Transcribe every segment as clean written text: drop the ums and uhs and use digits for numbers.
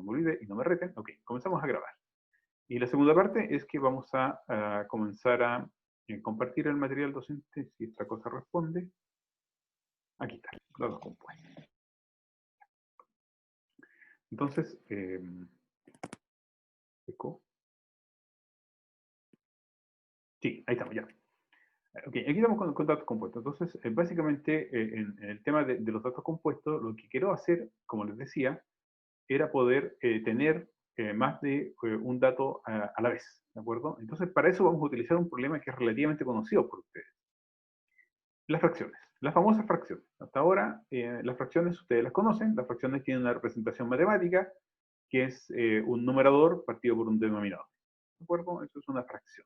me olvide y no me reten. Ok, comenzamos a grabar. Y la segunda parte es que vamos a comenzar a compartir el material docente, si esta cosa responde. Aquí está, los datos compuestos. Entonces, eco. Sí, ahí estamos, ya. Ok, aquí estamos con datos compuestos. Entonces, básicamente, en el tema de los datos compuestos, lo que quiero hacer, como les decía, era poder tener más de un dato a la vez, ¿de acuerdo? Entonces, para eso vamos a utilizar un problema que es relativamente conocido por ustedes. Las fracciones, las famosas fracciones. Hasta ahora, las fracciones ustedes las conocen. Las fracciones tienen una representación matemática, que es un numerador partido por un denominador. ¿De acuerdo? Eso es una fracción.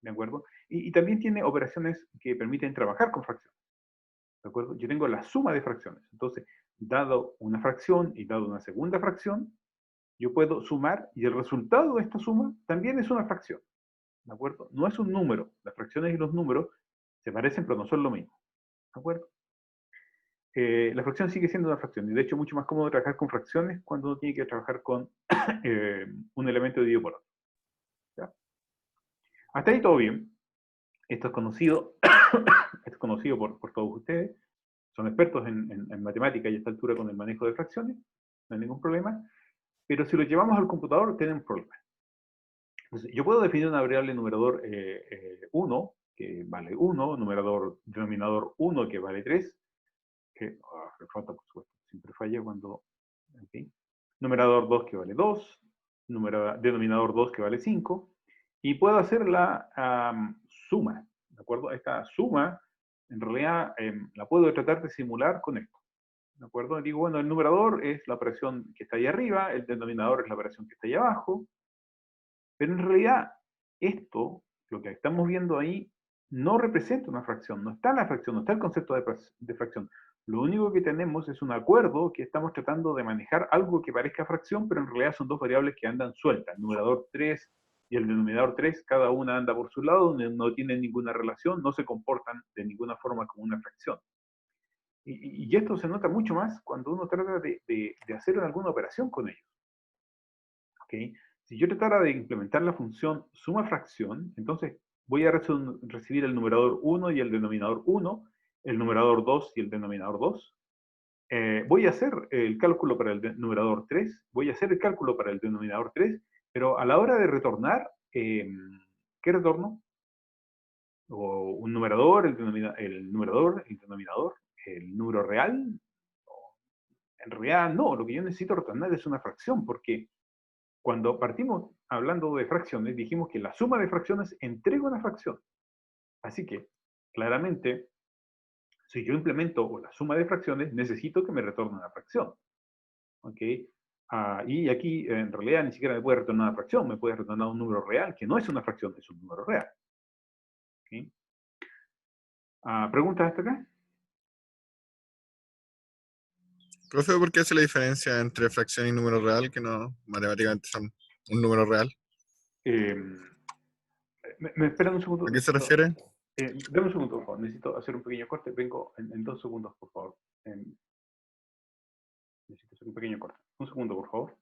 ¿De acuerdo? Y también tiene operaciones que permiten trabajar con fracciones. ¿De acuerdo? Yo tengo la suma de fracciones. Entonces, dado una fracción y dado una segunda fracción, yo puedo sumar y el resultado de esta suma también es una fracción. ¿De acuerdo? No es un número. Las fracciones y los números se parecen, pero no son lo mismo. ¿De acuerdo? La fracción sigue siendo una fracción. Y de hecho, mucho más cómodo trabajar con fracciones cuando uno tiene que trabajar con un elemento dividido por otro. ¿Ya? Hasta ahí todo bien. Esto es conocido, es conocido por todos ustedes. Son expertos en matemática y a esta altura con el manejo de fracciones. No hay ningún problema. Pero si lo llevamos al computador, tienen un problema. Entonces, yo puedo definir una variable numerador 1, que vale 1, numerador denominador 1, que vale 3, que falta, por supuesto, siempre falla cuando, en fin, numerador 2 que vale 2, denominador 2 que vale 5, y puedo hacer la suma, ¿de acuerdo? Esta suma, en realidad, la puedo tratar de simular con esto, ¿de acuerdo? Digo, bueno, el numerador es la operación que está ahí arriba, el denominador es la operación que está ahí abajo, pero en realidad esto, lo que estamos viendo ahí, no representa una fracción, no está la fracción, no está el concepto de fracción. Lo único que tenemos es un acuerdo que estamos tratando de manejar algo que parezca fracción, pero en realidad son dos variables que andan sueltas. El numerador 3 y el denominador 3, cada una anda por su lado, no tienen ninguna relación, no se comportan de ninguna forma como una fracción. Y esto se nota mucho más cuando uno trata de hacer alguna operación con ellos. ¿Okay? Si yo tratara de implementar la función suma fracción, entonces voy a recibir el numerador 1 y el denominador 1, el numerador 2 y el denominador 2. Voy a hacer el cálculo para el numerador 3, voy a hacer el cálculo para el denominador 3, pero a la hora de retornar, ¿qué retorno? O un numerador, el numerador, el denominador, el número real. En realidad no, lo que yo necesito retornar es una fracción, porque cuando partimos hablando de fracciones, dijimos que la suma de fracciones entrega una fracción. Así que, claramente, si yo implemento la suma de fracciones, necesito que me retorne una fracción. ¿Ok? Y aquí, en realidad, ni siquiera me puede retornar una fracción, me puede retornar un número real, que no es una fracción, es un número real. ¿Ok? ¿Preguntas hasta acá? Profe, ¿por qué hace la diferencia entre fracción y número real, que no matemáticamente son un número real? ¿Me esperan un segundo? ¿A qué se refiere? Dame un segundo, por favor. Necesito hacer un pequeño corte. Vengo en 2 segundos, por favor. Necesito hacer un pequeño corte. Un segundo, por favor.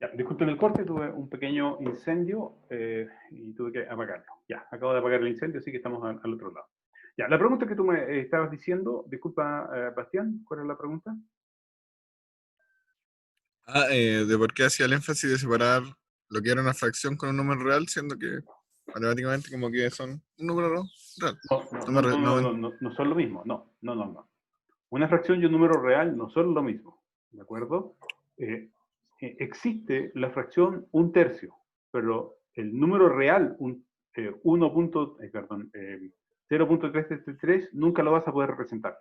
Ya, disculpen el corte, tuve un pequeño incendio y tuve que apagarlo. Ya, acabo de apagar el incendio, así que estamos al otro lado. Ya, la pregunta que tú me estabas diciendo, disculpa, Bastián, ¿cuál es la pregunta? De por qué hacía el énfasis de separar lo que era una fracción con un número real, siendo que matemáticamente como que son un número real. No son lo mismo, no. Una fracción y un número real no son lo mismo, ¿de acuerdo? Existe la fracción 1/3, pero el número real, 0.333, nunca lo vas a poder representar.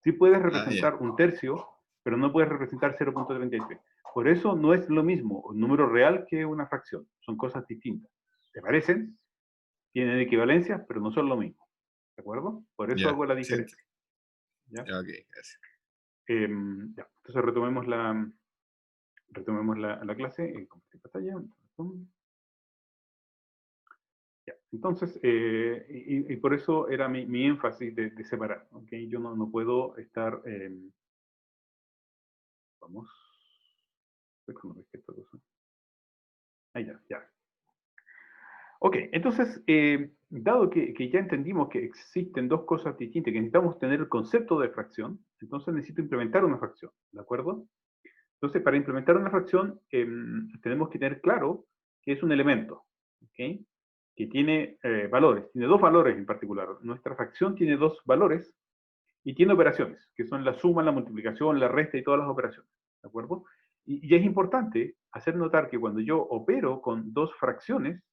Sí puedes Ah, ya. representar un tercio, pero no puedes representar 0.33. Por eso no es lo mismo un número real que una fracción. Son cosas distintas. ¿Te parecen? Tienen equivalencias, pero no son lo mismo. ¿De acuerdo? Por eso Ya. hago la Sí, diferencia. ¿Ya? ya, ok, gracias. Ya. Entonces retomemos la clase. Compartir pantalla. Ya. Entonces, y por eso era mi énfasis de separar. ¿Okay? Yo no puedo estar... vamos. ¿Cómo ves esta cosa? Ahí ya, ya. Ok, entonces, dado que ya entendimos que existen dos cosas distintas, que necesitamos tener el concepto de fracción, entonces necesito implementar una fracción, ¿de acuerdo? Entonces, para implementar una fracción, tenemos que tener claro que es un elemento, ¿ok? Que tiene valores, tiene dos valores en particular. Nuestra fracción tiene dos valores y tiene operaciones, que son la suma, la multiplicación, la resta y todas las operaciones, ¿de acuerdo? Y es importante hacer notar que cuando yo opero con dos fracciones,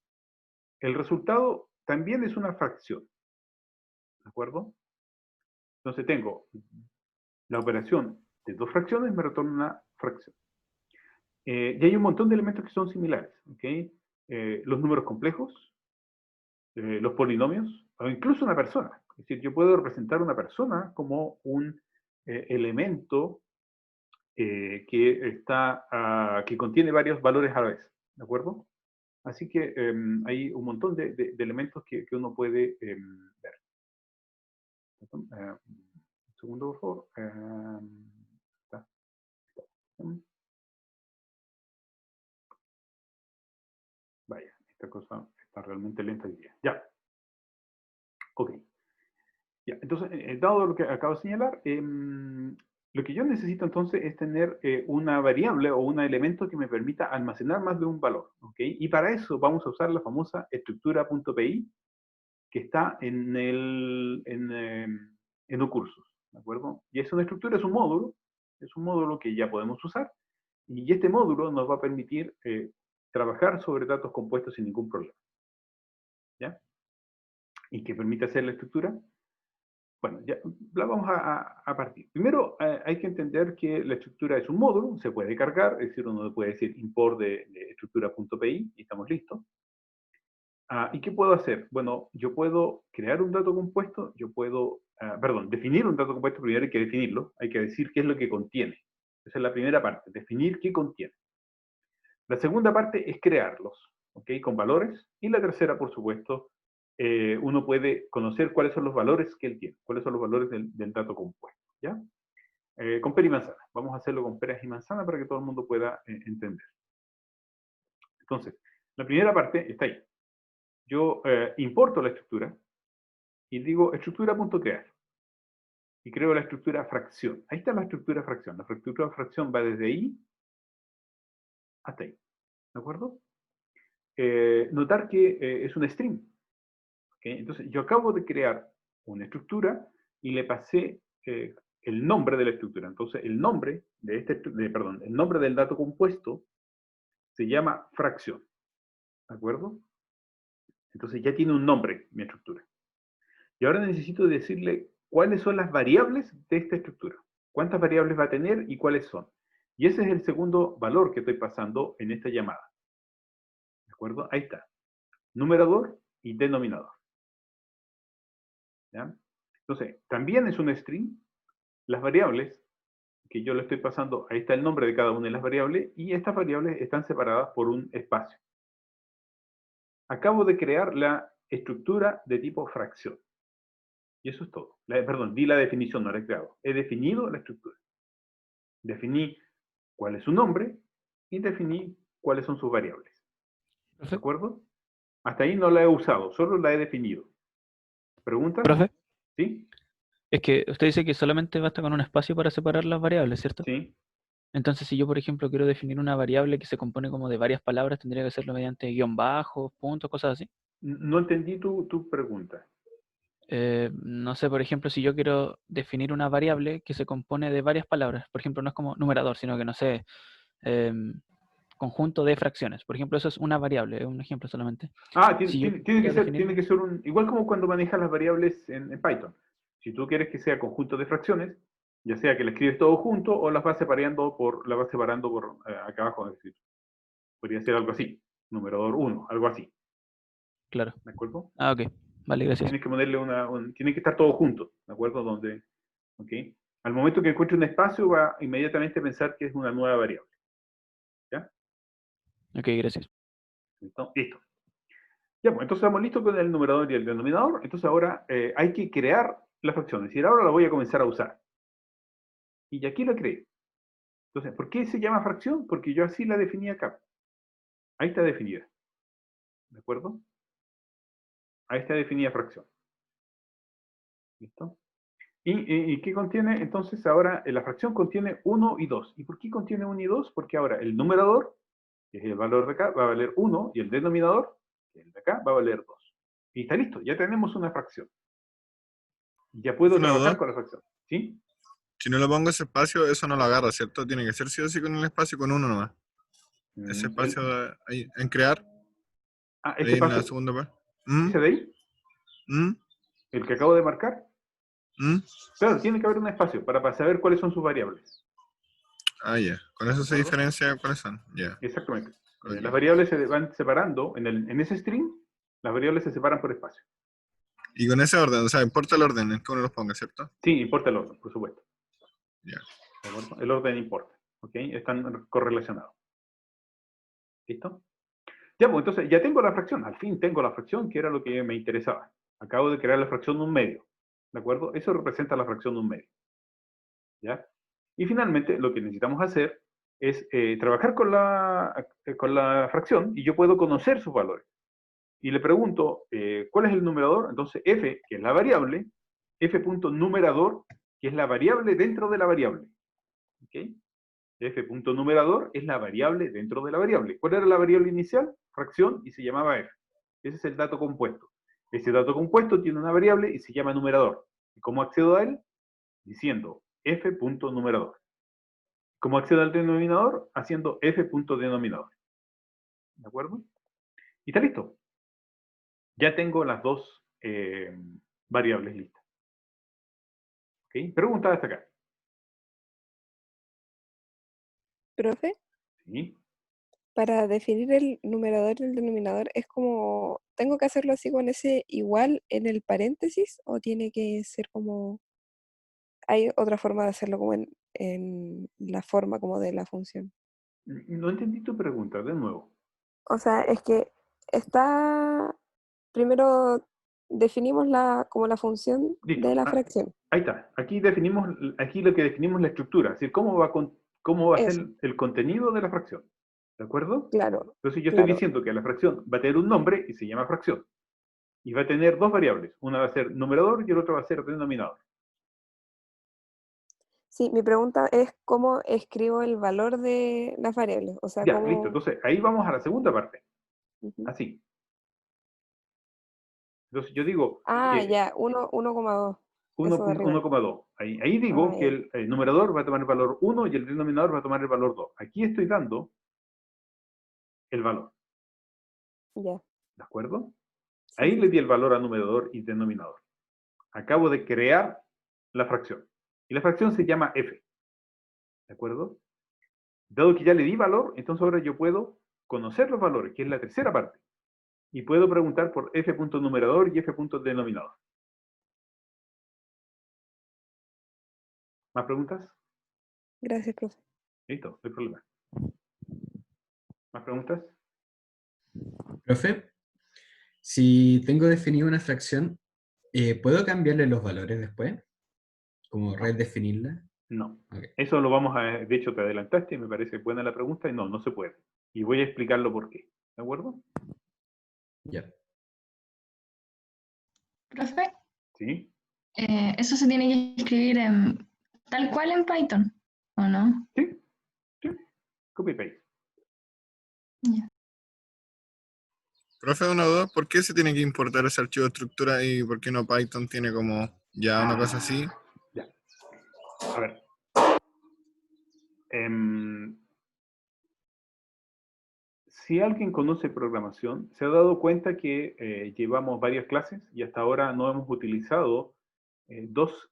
el resultado también es una fracción, ¿de acuerdo? Entonces tengo la operación de dos fracciones, me retorna una fracción. Y hay un montón de elementos que son similares, ¿ok? Los números complejos, los polinomios, o incluso una persona. Es decir, yo puedo representar una persona como un elemento que contiene varios valores a la vez, ¿de acuerdo? Así que hay un montón de elementos que uno puede ver. Un segundo, por favor. Está. Vaya, esta cosa está realmente lenta hoy día. Ya. Ok. Ya. Entonces, dado lo que acabo de señalar, lo que yo necesito entonces es tener una variable o un elemento que me permita almacenar más de un valor. ¿Ok? Y para eso vamos a usar la famosa estructura.py que está en Ocursus, ¿de acuerdo? Y es una estructura, es un módulo que ya podemos usar, y este módulo nos va a permitir trabajar sobre datos compuestos sin ningún problema, ¿ya? ¿Y qué permite hacer la estructura? Bueno, ya la vamos a partir. Primero, hay que entender que la estructura es un módulo, se puede cargar, es decir, uno puede decir import de estructura.py y estamos listos. ¿Y qué puedo hacer? Bueno, yo puedo crear un dato compuesto, yo puedo, perdón, definir un dato compuesto, primero hay que definirlo, hay que decir qué es lo que contiene. Esa es la primera parte, definir qué contiene. La segunda parte es crearlos, ¿ok? Con valores. Y la tercera, por supuesto, uno puede conocer cuáles son los valores que él tiene, cuáles son los valores del dato compuesto, ¿ya? Con pera y manzana. Vamos a hacerlo con peras y manzana para que todo el mundo pueda entender. Entonces, la primera parte está ahí. Yo importo la estructura y digo estructura.crear. Y creo la estructura fracción. Ahí está la estructura fracción. La estructura fracción va desde ahí hasta ahí. ¿De acuerdo? Notar que es un string. ¿Okay? Entonces, yo acabo de crear una estructura y le pasé el nombre de la estructura. Entonces, el nombre el nombre del dato compuesto se llama fracción. ¿De acuerdo? Entonces ya tiene un nombre mi estructura. Y ahora necesito decirle cuáles son las variables de esta estructura. ¿Cuántas variables va a tener y cuáles son? Y ese es el segundo valor que estoy pasando en esta llamada. ¿De acuerdo? Ahí está. Numerador y denominador. ¿Ya? Entonces, también es un string. Las variables que yo le estoy pasando, ahí está el nombre de cada una de las variables y estas variables están separadas por un espacio. Acabo de crear la estructura de tipo fracción. Y eso es todo. Perdón, di la definición, no la he creado. He definido la estructura. Definí cuál es su nombre y definí cuáles son sus variables. ¿De Profe, acuerdo? Hasta ahí no la he usado, solo la he definido. ¿Preguntas? profe, ¿Sí? es que usted dice que solamente basta con un espacio para separar las variables, ¿cierto? ¿Sí? Entonces, si yo, por ejemplo, quiero definir una variable que se compone como de varias palabras, tendría que hacerlo mediante guión bajo, puntos, cosas así. No entendí tu pregunta. No sé, por ejemplo, si yo quiero definir una variable que se compone de varias palabras, por ejemplo, no es como numerador, sino que, no sé, em, conjunto de fracciones. Por ejemplo, eso es una variable, es un ejemplo solamente. Si yo quisiera Tiene definir, que ser igual como cuando manejas las variables en Python. Si tú quieres que sea conjunto de fracciones, Ya sea que la escribes todo junto o las vas separando por acá abajo. Es decir, podría ser algo así. Numerador 1, algo así. Claro. ¿De acuerdo? Ah, ok. Vale, gracias. Tienes que ponerle tiene que estar todo junto. ¿De acuerdo? ¿Ok? Al momento que encuentre un espacio, va inmediatamente a pensar que es una nueva variable. ¿Ya? Ok, gracias. Listo. Ya, pues, entonces estamos listos con el numerador y el denominador. Entonces ahora hay que crear la fracción. Es decir, ahora la voy a comenzar a usar. Y aquí la creé. Entonces, ¿por qué se llama fracción? Porque yo así la definí acá. Ahí está definida. ¿De acuerdo? Ahí está definida fracción. ¿Listo? ¿Y qué contiene? Entonces ahora la fracción contiene 1 y 2. ¿Y por qué contiene 1 y 2? Porque ahora el numerador, que es el valor de acá, va a valer 1 y el denominador, que es el de acá, va a valer 2. Y está listo, ya tenemos una fracción. Ya puedo Una trabajar duda. con la fracción. ¿Sí? Si no le pongo ese espacio, eso no lo agarra, ¿cierto? Tiene que ser sí o sí con el espacio con uno nomás. Ese Mm, espacio ahí, en crear, ese ahí en la espacio, segunda parte. ¿Mm? ese de ahí, ¿Mm? el que acabo de marcar, ¿Mm? claro, tiene que haber un espacio para saber cuáles son sus variables. Ah, ya. Con ¿De eso se acuerdo? diferencia cuáles son. Ya. Exactamente. Ok. Las variables se van separando en ese string, las variables se separan por espacio. Y con ese orden, o sea, importa el orden en que uno los ponga, ¿cierto? Sí, importa el orden, por supuesto. Ya. ¿De acuerdo? El orden importa. ¿Ok? Están correlacionados. ¿Listo? Ya, pues entonces ya tengo la fracción. Al fin tengo la fracción, que era lo que me interesaba. Acabo de crear la fracción de un medio. ¿De acuerdo? Eso representa la fracción de un medio. ¿Ya? Y finalmente lo que necesitamos hacer es trabajar con la fracción y yo puedo conocer sus valores. Y le pregunto, ¿cuál es el numerador? Entonces f, que es la variable, f.numerador, que es la variable dentro de la variable. ¿Ok? F.numerador es la variable dentro de la variable. ¿Cuál era la variable inicial? Fracción y se llamaba f. Ese es el dato compuesto. Ese dato compuesto tiene una variable y se llama numerador. ¿Y cómo accedo a él? Diciendo f.numerador. ¿Cómo accedo al denominador? Haciendo f.denominador. ¿De acuerdo? Y está listo. Ya tengo las dos variables listas. ¿Ok? Pregunta hasta acá. Profe, ¿Sí? para definir el numerador y el denominador, es como, ¿tengo que hacerlo así con ese igual en el paréntesis o tiene que ser como, hay otra forma de hacerlo como en la forma como de la función? No entendí tu pregunta, de nuevo. O sea, es que está, primero definimos como la función de Listo. la Ah, fracción. ahí está. Aquí lo que definimos la estructura, es decir, cómo va a Eso, ser el contenido de la fracción. ¿De acuerdo? claro, Entonces yo estoy claro. diciendo que la fracción va a tener un nombre y se llama fracción. Y va a tener dos variables. Una va a ser numerador y el otro va a ser denominador. Sí, mi pregunta es cómo escribo el valor de las variables. O sea, Ya, listo. cómo... Entonces ahí vamos a la segunda parte. Ujú. Así. Entonces yo digo Ah, que ya, 1,2. Eso de arriba. 1.2. Ahí Ah, digo que ya, el numerador va a tomar el valor 1 y el denominador va a tomar el valor 2. Aquí estoy dando el valor. ya. ¿De acuerdo? Sí, Ahí sí, le di sí. el valor a numerador y denominador. Acabo de crear la fracción. Y la fracción se llama f. ¿De acuerdo? Dado que ya le di valor, entonces ahora yo puedo conocer los valores, que es la tercera parte. Y puedo preguntar por f.numerador y f.denominador. ¿Más preguntas? Gracias, profe. Listo, no hay problema. ¿Más preguntas? Profe, si tengo definido una fracción, ¿puedo cambiarle los valores después? ¿Como No, redefinirla? no. Ok, Eso lo vamos a... De hecho, te adelantaste y me parece buena la pregunta. Y no, no se puede. Y voy a explicarlo por qué. ¿De acuerdo? ya. Profe, ¿Sí? eso se tiene que escribir tal cual en Python, ¿o no? ¿Sí? ¿Sí? Copy-paste. Ya. Profe, una duda, ¿por qué se tiene que importar ese archivo de estructura y por qué no Python tiene como ya una cosa así? Ya. A ver. Em, si alguien conoce programación, se ha dado cuenta que llevamos varias clases y hasta ahora no hemos utilizado dos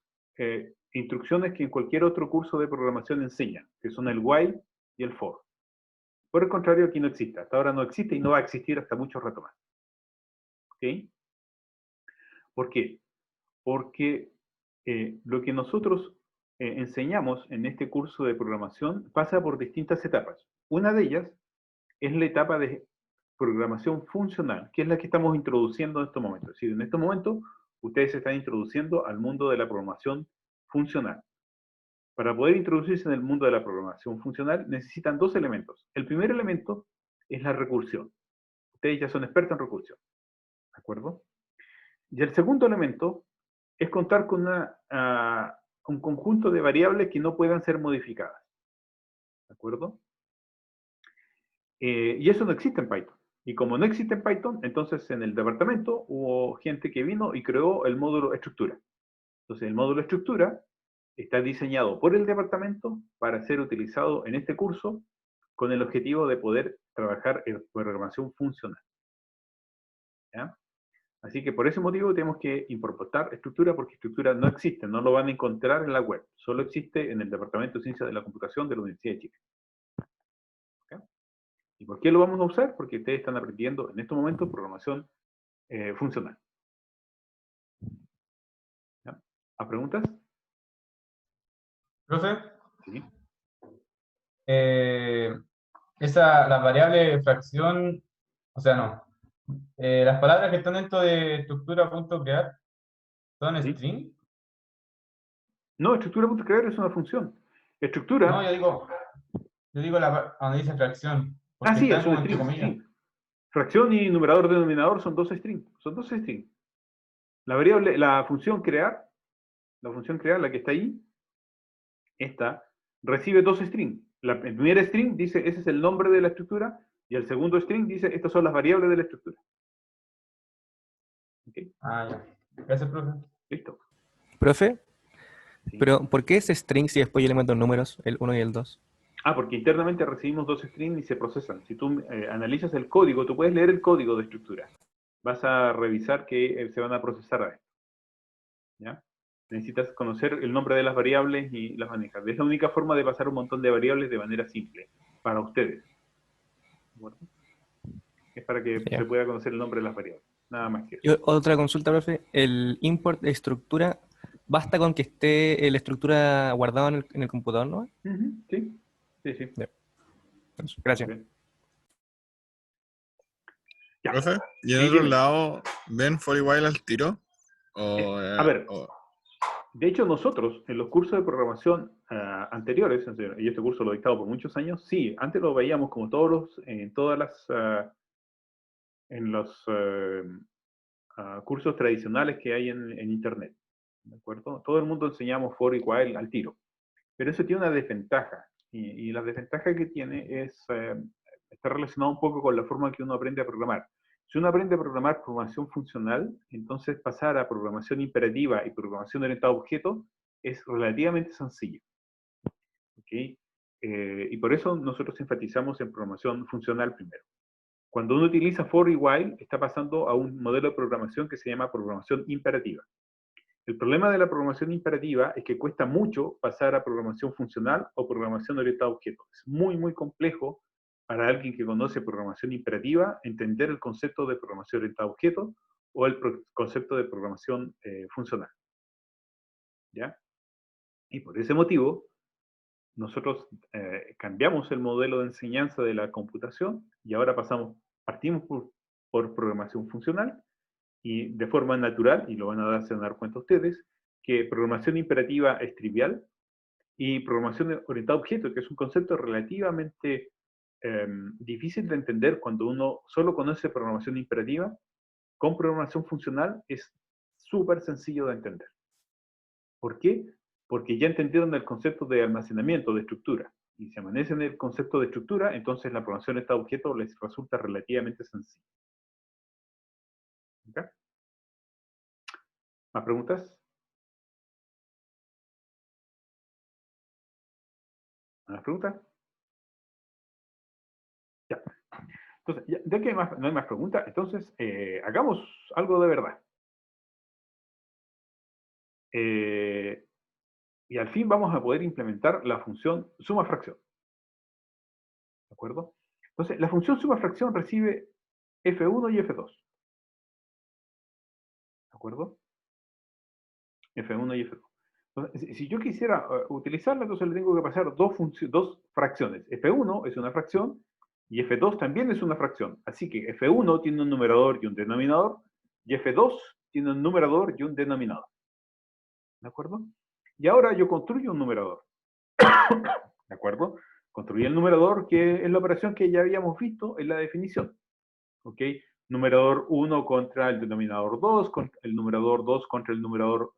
instrucciones que en cualquier otro curso de programación enseñan, que son el while y el for. Por el contrario, aquí no existe. Hasta ahora no existe y no va a existir hasta mucho rato más. ¿Ok? ¿Por qué? Porque lo que nosotros enseñamos en este curso de programación pasa por distintas etapas. Una de ellas es la etapa de programación funcional, que es la que estamos introduciendo en estos momentos. Es decir, en estos momentos ustedes se están introduciendo al mundo de la programación funcional. Para poder introducirse en el mundo de la programación funcional necesitan dos elementos. El primer elemento es la recursión. Ustedes ya son expertos en recursión. ¿De acuerdo? Y el segundo elemento es contar con un conjunto de variables que no puedan ser modificadas. ¿De acuerdo? Y eso no existe en Python. Y como no existe en Python, entonces en el departamento hubo gente que vino y creó el módulo estructura. Entonces el módulo estructura está diseñado por el departamento para ser utilizado en este curso con el objetivo de poder trabajar en programación funcional. ¿Ya? Así que por ese motivo tenemos que importar estructura, porque estructura no existe, no lo van a encontrar en la web, solo existe en el Departamento de Ciencias de la Computación de la Universidad de Chile. ¿Okay? ¿Y por qué lo vamos a usar? Porque ustedes están aprendiendo en estos momentos programación funcional. ¿Ya? ¿A preguntas? Profe, Sí. la variable fracción, o sea, no. Las palabras que están dentro de estructura.crear son ¿Sí? string. No, estructura.crear es una función. No, Estructura. yo digo donde dice fracción, Ah, porque sí, están es un como entre string. comillas. Sí. Fracción y numerador denominador son dos strings. Son dos strings. La variable, la función crear, la que está ahí, esta, recibe dos strings. El primer string dice, ese es el nombre de la estructura, y el segundo string dice, estas son las variables de la estructura. ¿Okay? Ah, ya. Gracias, profe. Listo. Profe, Sí. pero ¿por qué es string si después yo le meto números, el 1 y el 2? Ah, porque internamente recibimos dos strings y se procesan. Si tú analizas el código, tú puedes leer el código de estructura. Vas a revisar que se van a procesar a esto. ¿Ya? Necesitas conocer el nombre de las variables y las manejar. Es la única forma de pasar un montón de variables de manera simple, para ustedes. ¿De es para que Ya. se pueda conocer el nombre de las variables. Nada más que eso. Y otra consulta, profe, el import de estructura, ¿basta con que esté la estructura guardada en el computador, no? Ujú, sí, sí, sí. Ya. Gracias. Ok. Ya. Profe, y en Sí, otro dime. lado, ¿ven for while al tiro? O, A ver, de hecho nosotros en los cursos de programación anteriores, y este curso lo he dictado por muchos años, sí, antes lo veíamos como en todas las, en los cursos tradicionales que hay en Internet. ¿De acuerdo? Todo el mundo enseñamos for y while al tiro. Pero eso tiene una desventaja. Y la desventaja que tiene está relacionado un poco con la forma que uno aprende a programar. Si uno aprende a programar programación funcional, entonces pasar a programación imperativa y programación orientada a objetos es relativamente sencillo. ¿Okay? Y por eso nosotros enfatizamos en programación funcional primero. Cuando uno utiliza for y while, está pasando a un modelo de programación que se llama programación imperativa. El problema de la programación imperativa es que cuesta mucho pasar a programación funcional o programación orientada a objetos. Es muy, muy complejo para alguien que conoce programación imperativa entender el concepto de programación orientada a objetos o el concepto de programación funcional. ¿Ya? Y por ese motivo, nosotros cambiamos el modelo de enseñanza de la computación y ahora partimos por programación funcional y de forma natural, y lo van a darse a dar cuenta ustedes, que programación imperativa es trivial y programación orientada a objetos, que es un concepto relativamente difícil de entender cuando uno solo conoce programación imperativa, con programación funcional es súper sencillo de entender. ¿Por qué? Porque ya entendieron el concepto de almacenamiento, de estructura. Y si amanecen el concepto de estructura, entonces la programación orientada a objetos les resulta relativamente sencilla. ¿Okay? ¿Más preguntas? ¿Más preguntas? Ya. Entonces, ya que no hay más preguntas, entonces hagamos algo de verdad. Y al fin vamos a poder implementar la función suma-fracción. ¿De acuerdo? Entonces, la función suma-fracción recibe F1 y F2. ¿De acuerdo? F1 y F2. Entonces, si yo quisiera utilizarla, entonces le tengo que pasar dos fracciones. F1 es una fracción y F2 también es una fracción. Así que F1 tiene un numerador y un denominador, y F2 tiene un numerador y un denominador. ¿De acuerdo? Y ahora yo construyo un numerador. ¿De acuerdo? Construí el numerador, que es la operación que ya habíamos visto en la definición. ¿Ok? Numerador 1 contra el denominador 2, el numerador 2 contra el numerador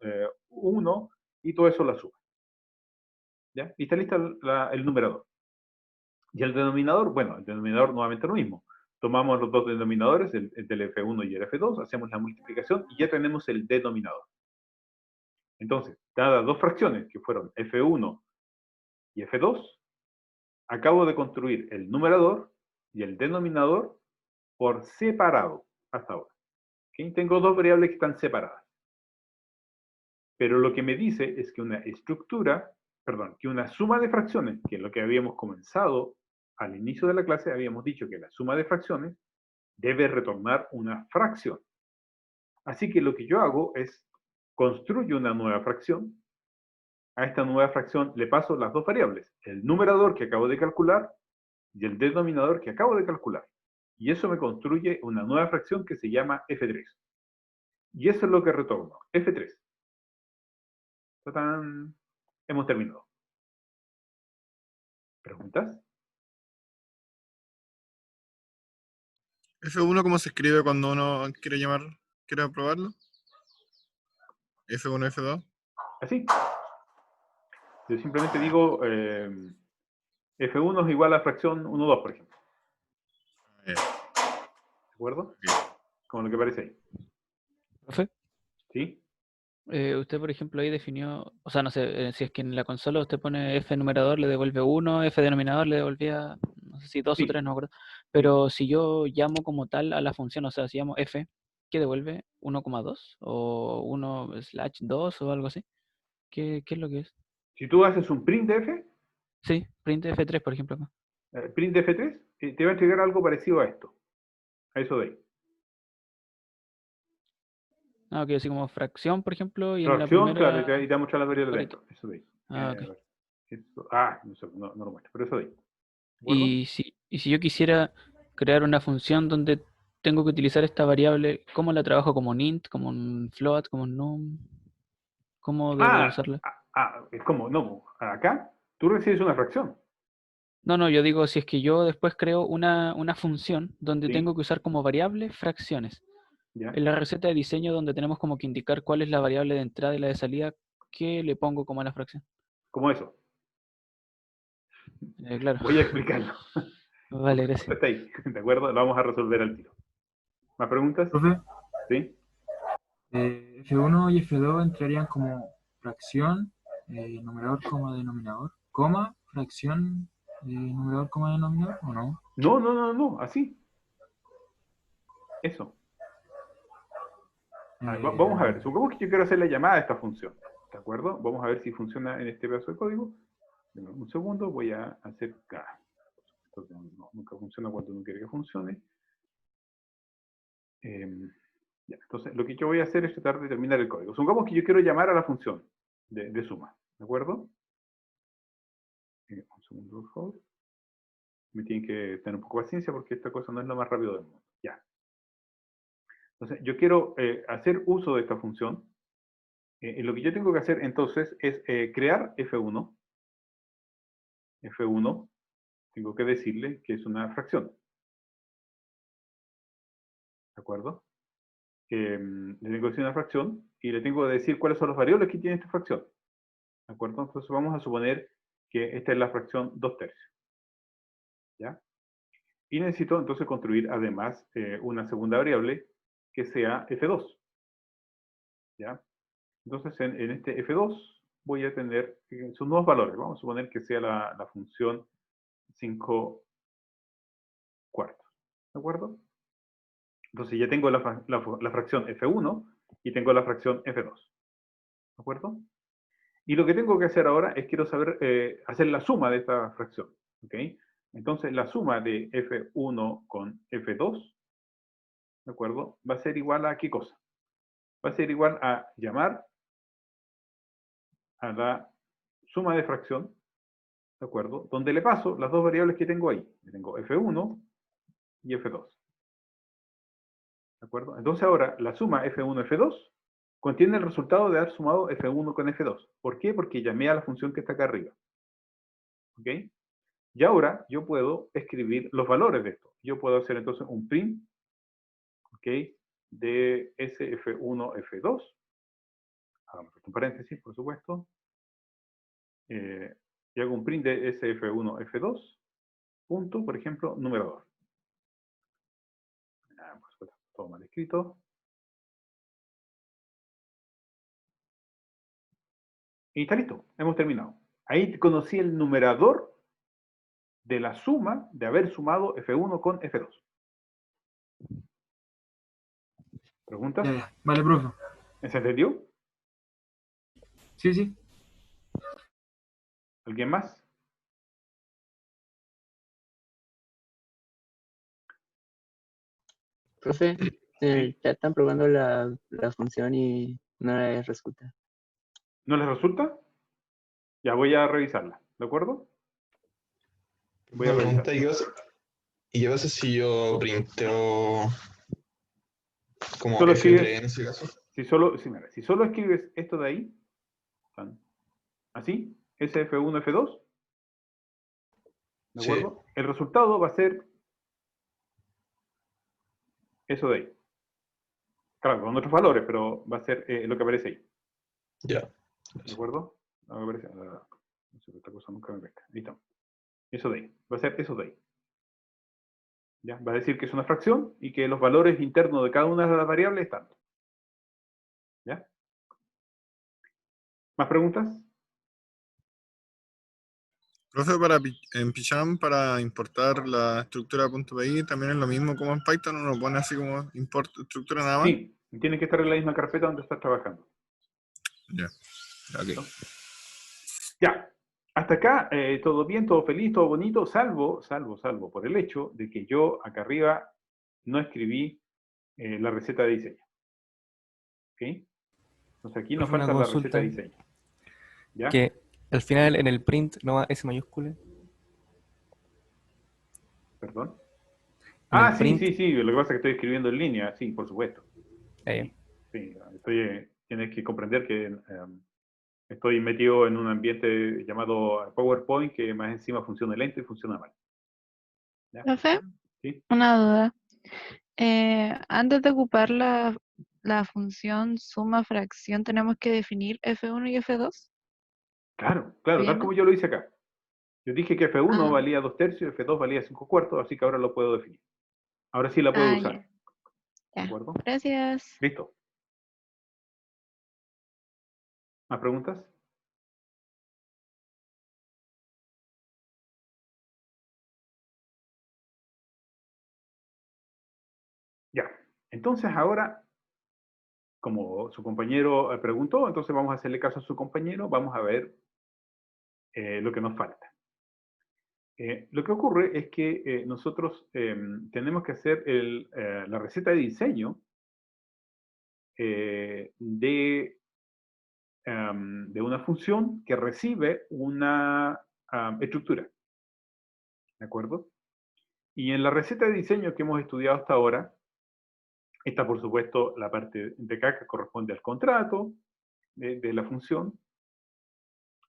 1, y todo eso la suma. ¿Ya? Y está lista el numerador. Y el denominador, bueno, el denominador nuevamente lo mismo. Tomamos los dos denominadores, el del F1 y el F2, hacemos la multiplicación y ya tenemos el denominador. Entonces, dadas dos fracciones que fueron F1 y F2, acabo de construir el numerador y el denominador por separado hasta ahora. ¿Okay? Tengo dos variables que están separadas. Pero lo que me dice es que una estructura, perdón, que una suma de fracciones, que es lo que habíamos comenzado al inicio de la clase, habíamos dicho que la suma de fracciones debe retornar una fracción. Así que lo que yo hago es construyo una nueva fracción. A esta nueva fracción le paso las dos variables, el numerador que acabo de calcular y el denominador que acabo de calcular. Y eso me construye una nueva fracción que se llama F3. Y eso es lo que retorno, F3. ¡Tatán! Hemos terminado. ¿Preguntas? F1, ¿cómo se escribe cuando uno quiere probarlo? F1, F2. Así. Yo simplemente digo F1 es igual a fracción 1, 2, por ejemplo. ¿De acuerdo? Como lo que aparece ahí. ¿Profe? ¿Sí? Usted, por ejemplo, ahí definió, o sea, no sé, si es que en la consola usted pone F numerador, le devuelve 1, F denominador le devolvía, no sé si 2 o Sí. 3, no me acuerdo. Pero si yo llamo como tal a la función, o sea, si llamo F, ¿qué devuelve? ¿1,2? ¿O 1/2 o algo así? ¿Qué es lo que es? Si tú haces un print de F, Sí, print F3, por ejemplo, acá. print de F3, te va a entregar algo parecido a esto. A eso de ahí. Ah, ok, así como fracción, por ejemplo, y en la Fracción, primera... claro, y te va a mostrar las variables cuadrito. dentro. Eso de ahí. Ah, ok. A ver. No sé, no lo muestro, pero eso de ahí. ¿De acuerdo? Y si yo quisiera crear una función donde tengo que utilizar esta variable, ¿cómo la trabajo? ¿Como un int, como un float, como un num? ¿Cómo debo usarla? Es como, no, acá tú recibes una fracción. No, yo digo, si es que yo después creo una función donde ¿Sí? tengo que usar como variable fracciones. ¿Ya? En la receta de diseño donde tenemos como que indicar cuál es la variable de entrada y la de salida, ¿qué le pongo como a la fracción? Como eso. Claro. Voy a explicarlo. Vale, gracias. Está ahí, ¿de acuerdo? Lo vamos a resolver al tiro. ¿Más preguntas? Profe, ¿Sí? F1 y F2 entrarían como fracción, numerador, coma, denominador, coma, fracción, numerador, coma, denominador, ¿o no? No, así. Eso. Vamos a ver, supongamos que yo quiero hacer la llamada a esta función. ¿De acuerdo? Vamos a ver si funciona en este pedazo de código. Deme un segundo, voy a hacer... Esto nunca funciona cuando uno quiere que funcione. Ya, entonces, lo que yo voy a hacer es tratar de terminar el código. Supongamos que yo quiero llamar a la función de suma. ¿De acuerdo? Un segundo, por favor. Me tienen que tener un poco de paciencia porque esta cosa no es lo más rápido del mundo. Ya. Entonces, yo quiero hacer uso de esta función. Lo que yo tengo que hacer entonces es crear F1. F1, tengo que decirle que es una fracción. ¿De acuerdo? Le tengo que decir una fracción y le tengo que decir cuáles son las variables que tiene esta fracción. ¿De acuerdo? Entonces vamos a suponer que esta es la fracción 2/3. ¿Ya? Y necesito entonces construir además una segunda variable que sea F2. ¿Ya? Entonces en este F2 voy a tener sus nuevos valores. Vamos a suponer que sea la función 5/4. ¿De acuerdo? Entonces ya tengo la fracción F1 y tengo la fracción F2. ¿De acuerdo? Y lo que tengo que hacer ahora es quiero saber, hacer la suma de esta fracción. ¿Ok? Entonces, la suma de F1 con F2, ¿de acuerdo? Va a ser igual a ¿qué cosa? Va a ser igual a llamar a la suma de fracción, ¿de acuerdo? Donde le paso las dos variables que tengo ahí. Tengo F1 y F2. ¿De acuerdo? Entonces ahora la suma F1-F2 contiene el resultado de haber sumado F1 con F2. ¿Por qué? Porque llamé a la función que está acá arriba. ¿Ok? Y ahora yo puedo escribir los valores de esto. Yo puedo hacer entonces un print, ¿ok? De SF1-F2. Hagamos esto en paréntesis, por supuesto. Y hago un print de SF1-F2. Punto, por ejemplo, numerador. Por supuesto, todo mal escrito. Y está listo, hemos terminado. Ahí conocí el numerador de la suma de haber sumado F1 con F2. ¿Preguntas? Ya, ya. Vale, profe. ¿Se entendió? Sí, sí. ¿Alguien más? Profe, ya están probando la función y no les resulta. ¿No les resulta? Ya voy a revisarla, ¿de acuerdo? Voy a Una revisar. pregunta, ¿y qué pasa si yo printeo como Solo F3 escribes, en ese caso? mira, si solo escribes esto de ahí, así, SF1, F2, ¿de Sí, acuerdo? El resultado va a ser eso de ahí. Claro, con otros valores, pero va a ser lo que aparece ahí. ya. ¿De acuerdo? Lo que aparece, no sé, esta cosa nunca me pesca. Ahí está. Eso de ahí. Va a ser eso de ahí. ¿Ya? Va a decir que es una fracción y que los valores internos de cada una de las variables están. ¿Ya? ¿Más preguntas? Profe, en Picham, para importar la estructura .py, también es lo mismo como en Python, uno pone así como import estructura nada más. Sí, tiene que estar en la misma carpeta donde estás trabajando. Ya, ok. Ya, hasta acá todo bien, todo feliz, todo bonito, salvo por el hecho de que yo acá arriba no escribí la receta de diseño. ¿Ok? Entonces aquí nos Profe, una falta la receta consulta. de diseño. ¿Ya? Que al final en el print no va S mayúscula. ¿Perdón? En el Sí, print. sí, lo que pasa es que estoy escribiendo en línea, sí, por supuesto. Ahí. Sí, tienes que comprender que estoy metido en un ambiente llamado PowerPoint que más encima funciona lento y funciona mal. ¿Ya? Profe, ¿Sí? una duda. Antes de ocupar la función suma fracción, ¿tenemos que definir F1 y F2? Claro, tal ¿Bien? como yo lo hice acá. Yo dije que F1 Ah, valía 2/3 y F2 valía 5/4, así que ahora lo puedo definir. Ahora sí la puedo usar. ya. ¿De Ya. acuerdo? Gracias. Listo. ¿Más preguntas? Ya. Entonces ahora, como su compañero preguntó, entonces vamos a hacerle caso a su compañero, vamos a ver lo que nos falta. Lo que ocurre es que nosotros tenemos que hacer la receta de diseño de una función que recibe una estructura. ¿De acuerdo? Y en la receta de diseño que hemos estudiado hasta ahora, está por supuesto la parte de acá que corresponde al contrato de la función,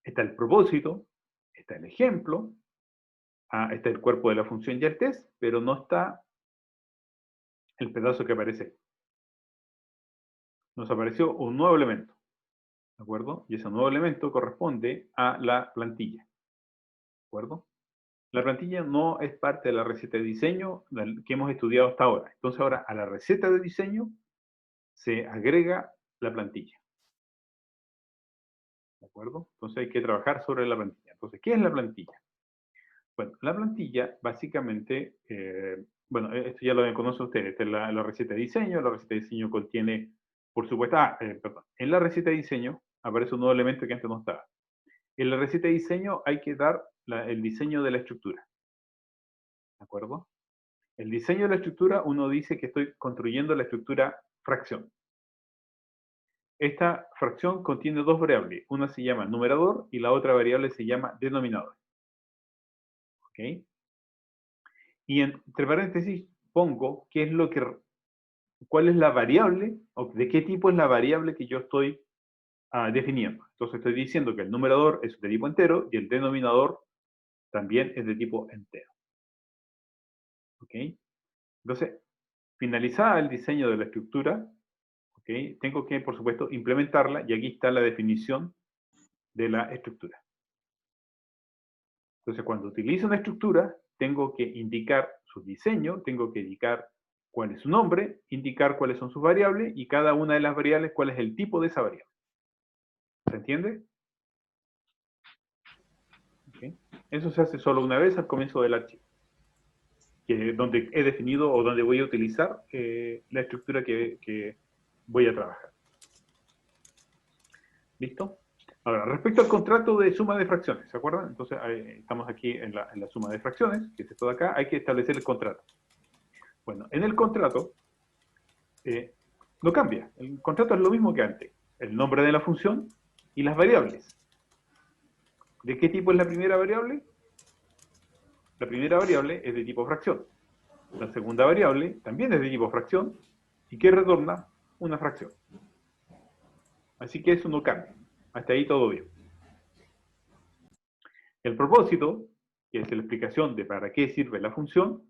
está el propósito, está el ejemplo, está el cuerpo de la función y el test, pero no está el pedazo que aparece ahí. Nos apareció un nuevo elemento, ¿de acuerdo? Y ese nuevo elemento corresponde a la plantilla, ¿de acuerdo? La plantilla no es parte de la receta de diseño que hemos estudiado hasta ahora. Entonces ahora a la receta de diseño se agrega la plantilla. ¿De acuerdo? Entonces hay que trabajar sobre la plantilla. Entonces, ¿qué es la plantilla? Bueno, la plantilla básicamente, bueno, esto ya lo conocen ustedes, esta es la receta de diseño. La receta de diseño contiene, por supuesto, perdón, en la receta de diseño Aparece un nuevo elemento que antes no estaba. En la receta de diseño hay que dar el diseño de la estructura. ¿De acuerdo? El diseño de la estructura, uno dice que estoy construyendo la estructura fracción. Esta fracción contiene dos variables. Una se llama numerador y la otra variable se llama denominador. ¿Ok? Y entre paréntesis pongo cuál es la variable, o de qué tipo es la variable que yo estoy definiendo. Entonces estoy diciendo que el numerador es de tipo entero y el denominador también es de tipo entero. ¿Ok? Entonces, finalizada el diseño de la estructura, ¿okay? Tengo que, por supuesto, implementarla y aquí está la definición de la estructura. Entonces, cuando utilizo una estructura, tengo que indicar su diseño, tengo que indicar cuál es su nombre, indicar cuáles son sus variables y cada una de las variables cuál es el tipo de esa variable. ¿Se entiende? ¿Okay? Eso se hace solo una vez al comienzo del archivo, donde he definido o donde voy a utilizar la estructura que voy a trabajar. ¿Listo? Ahora, respecto al contrato de suma de fracciones, ¿se acuerdan? Entonces, estamos aquí en la suma de fracciones, que es esto de acá, hay que establecer el contrato. Bueno, en el contrato no cambia. El contrato es lo mismo que antes. El nombre de la función y las variables. ¿De qué tipo es la primera variable? La primera variable es de tipo fracción. La segunda variable también es de tipo fracción y que retorna una fracción. Así que eso no cambia. Hasta ahí todo bien. El propósito, que es la explicación de para qué sirve la función,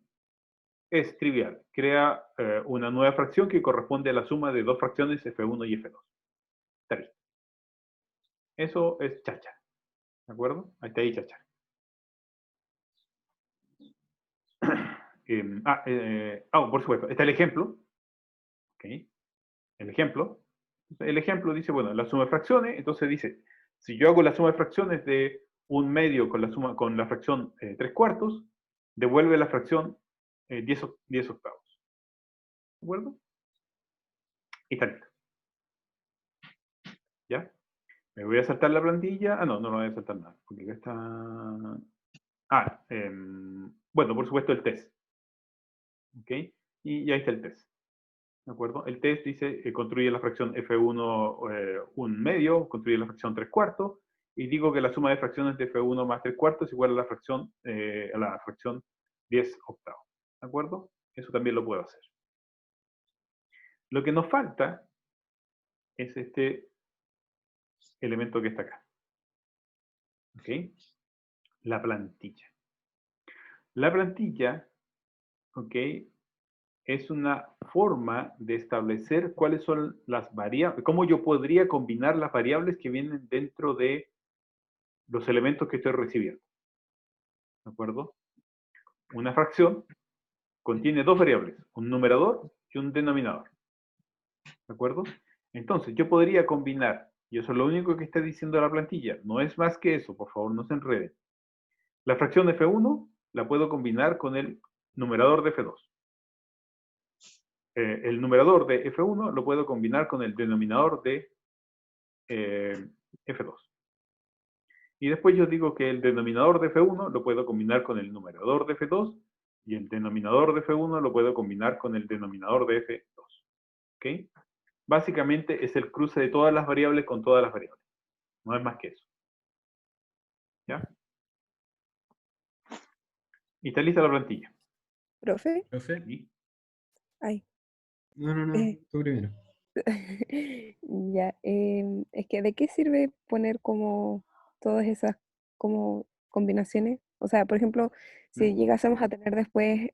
es trivial. Crea una nueva fracción que corresponde a la suma de dos fracciones F1 y F2. Está bien. Eso es cháchara. ¿De acuerdo? Hasta ahí cháchara. Por supuesto, está el ejemplo. ¿Okay? El ejemplo. El ejemplo dice, bueno, la suma de fracciones, entonces dice, si yo hago la suma de fracciones de un medio con la fracción 3/4, devuelve la fracción 10 octavos. ¿De acuerdo? Y está listo. ¿Ya? Me voy a saltar la plantilla. No me voy a saltar nada. Porque acá está... bueno, por supuesto el test. ¿Ok? Y ya está el test. ¿De acuerdo? El test dice, construye la fracción F1 un medio, construye la fracción 3/4, y digo que la suma de fracciones de F1 más 3/4 es igual a la fracción 10 octavos. ¿De acuerdo? Eso también lo puedo hacer. Lo que nos falta es este elemento que está acá. ¿Ok? La plantilla. La plantilla, ¿ok?, es una forma de establecer cuáles son las variables, cómo yo podría combinar las variables que vienen dentro de los elementos que estoy recibiendo. ¿De acuerdo? Una fracción contiene dos variables, un numerador y un denominador. ¿De acuerdo? Entonces, yo podría combinar, y eso es lo único que está diciendo la plantilla, no es más que eso, por favor, no se enreden. La fracción de F1 la puedo combinar con el numerador de F2. El numerador de F1 lo puedo combinar con el denominador de F2. Y después yo digo que el denominador de F1 lo puedo combinar con el numerador de F2 y el denominador de F1 lo puedo combinar con el denominador de F2. ¿Ok? Básicamente es el cruce de todas las variables con todas las variables. No es más que eso. ¿Ya? Y está lista la plantilla. ¿Profe? ¿Profe? ¿Sí? Ay. No, tú primero. Ya, es que ¿de qué sirve poner como todas esas como combinaciones? O sea, por ejemplo, si llegásemos a tener después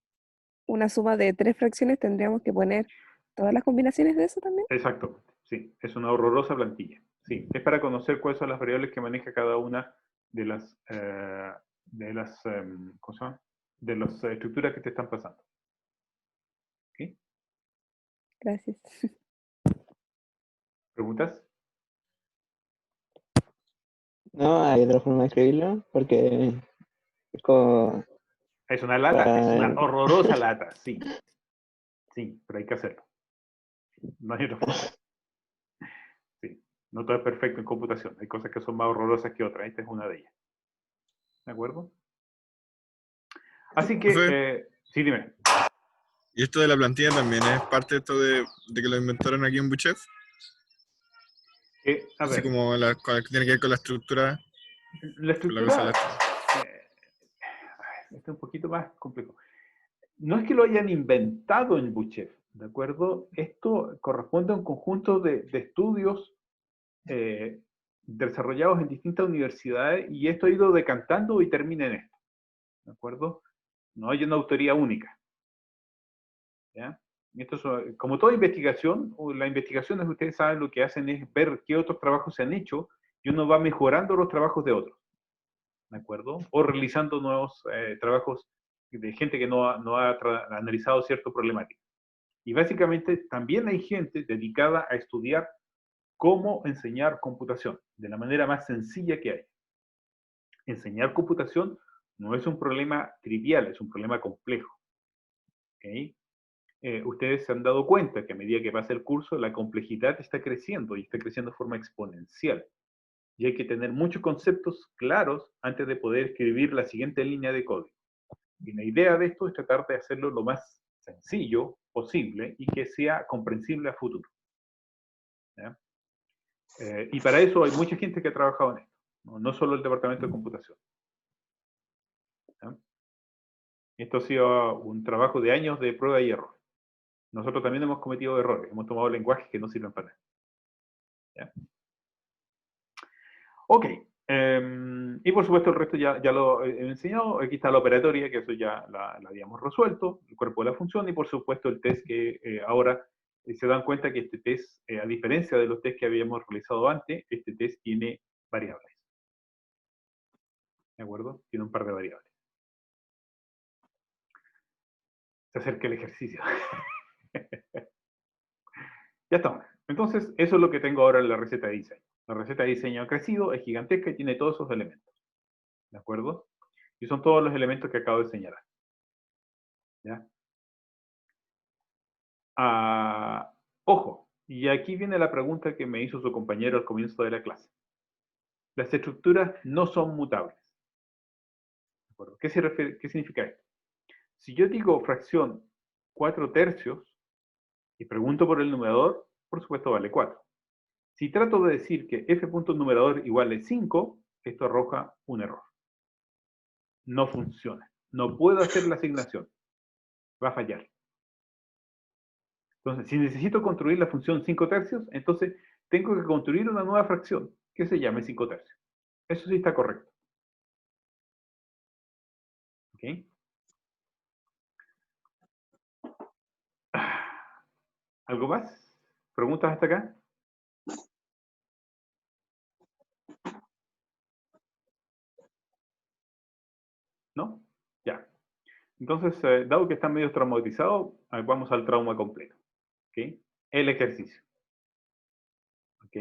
una suma de 3 fracciones, tendríamos que poner todas las combinaciones de eso también. Exacto, sí, es una horrorosa plantilla. Sí, es para conocer cuáles son las variables que maneja cada una de las, ¿cómo se llama? De las estructuras que te están pasando. ¿Ok? Gracias. ¿Preguntas? No, hay otra forma de escribirlo, porque es como... Es una lata, es una horrorosa lata, sí. Sí, pero hay que hacerlo. No hay otra forma. Sí. No todo es perfecto en computación. Hay cosas que son más horrorosas que otras. Esta es una de ellas. ¿De acuerdo? Así que, Profe, sí, dime. ¿y esto de la plantilla también es parte de esto de que lo inventaron aquí en Buchef? A Así ver, como con que tiene que ver con la estructura, la con la cosa de estructura, la esto es un poquito más complejo. No es que lo hayan inventado en Buchef, ¿de acuerdo? Esto corresponde a un conjunto de estudios desarrollados en distintas universidades y esto ha ido decantando y termina en esto, ¿de acuerdo? No hay una autoría única, ¿ya? Y esto es, como toda investigación, o las investigaciones, ustedes saben, lo que hacen es ver qué otros trabajos se han hecho y uno va mejorando los trabajos de otros, ¿de acuerdo? O realizando nuevos trabajos de gente que no ha analizado cierta problemática. Y básicamente también hay gente dedicada a estudiar cómo enseñar computación, de la manera más sencilla que hay. Enseñar computación no es un problema trivial, es un problema complejo. ¿Okay? Ustedes se han dado cuenta que a medida que pasa el curso, la complejidad está creciendo y está creciendo de forma exponencial. Y hay que tener muchos conceptos claros antes de poder escribir la siguiente línea de código. Y la idea de esto es tratar de hacerlo lo más sencillo posible y que sea comprensible a futuro. ¿Ya? Y para eso hay mucha gente que ha trabajado en esto, no solo el departamento de computación. ¿Ya? Esto ha sido un trabajo de años de prueba y error. Nosotros también hemos cometido errores, hemos tomado lenguajes que no sirven para nada. ¿Ya? Ok, y por supuesto el resto ya lo he enseñado. Aquí está la operatoria, que eso ya la habíamos resuelto, el cuerpo de la función, y por supuesto el test que ahora se dan cuenta que este test, a diferencia de los test que habíamos realizado antes, este test tiene variables. ¿De acuerdo? Tiene un par de variables. Se acerca el ejercicio. Ya estamos. Entonces, eso es lo que tengo ahora en la receta de diseño. La receta de diseño ha crecido, es gigantesca y tiene todos esos elementos. ¿De acuerdo? Y son todos los elementos que acabo de señalar. ¿Ya? Ojo, y aquí viene la pregunta que me hizo su compañero al comienzo de la clase. Las estructuras no son mutables. ¿De acuerdo? ¿Qué significa esto? Si yo digo fracción 4/3 y pregunto por el numerador, por supuesto vale 4. Si trato de decir que f punto numerador igual a 5, esto arroja un error. No funciona. No puedo hacer la asignación. Va a fallar. Entonces, si necesito construir la función 5/3, entonces tengo que construir una nueva fracción que se llame 5/3. Eso sí está correcto. ¿Ok? ¿Algo más? ¿Preguntas hasta acá? ¿No? Ya. Entonces, dado que están medio traumatizados, vamos al trauma completo. ¿Ok? El ejercicio. ¿Ok?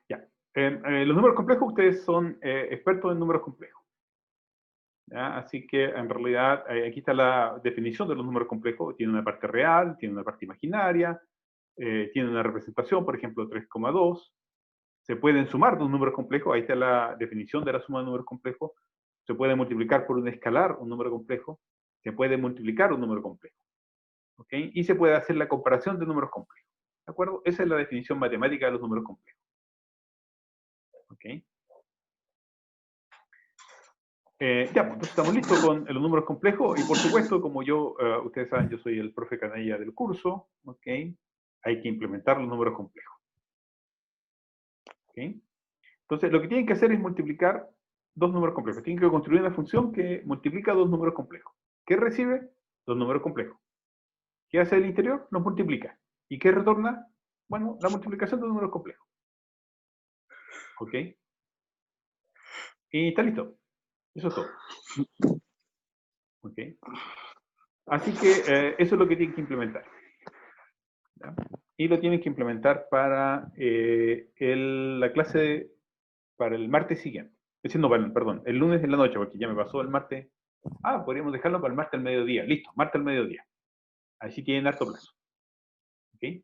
Ya. Los números complejos, ustedes son expertos en números complejos. ¿Ya? Así que, en realidad, aquí está la definición de los números complejos. Tiene una parte real, tiene una parte imaginaria, tiene una representación, por ejemplo, 3,2. Se pueden sumar dos números complejos. Ahí está la definición de la suma de números complejos. Se puede multiplicar por un escalar un número complejo. Se puede multiplicar un número complejo. ¿Ok? Y se puede hacer la comparación de números complejos. ¿De acuerdo? Esa es la definición matemática de los números complejos. ¿Ok? Ya, pues, entonces estamos listos con los números complejos y por supuesto, como ustedes saben, yo soy el profe canalla del curso, ¿ok? Hay que implementar los números complejos. ¿Ok? Entonces, lo que tienen que hacer es multiplicar dos números complejos. Tienen que construir una función que multiplica dos números complejos. ¿Qué recibe? Dos números complejos. ¿Qué hace el interior? Los multiplica. ¿Y qué retorna? Bueno, la multiplicación de números complejos. ¿Ok? Y está listo. Eso es todo. ¿Ok? Así que eso es lo que tienen que implementar. ¿Ya? Y lo tienen que implementar para la clase, para el martes siguiente. No, perdón, el lunes en la noche, porque ya me pasó el martes. Podríamos dejarlo para el martes al mediodía. Listo, martes al mediodía. Así tienen harto plazo. ¿Ok?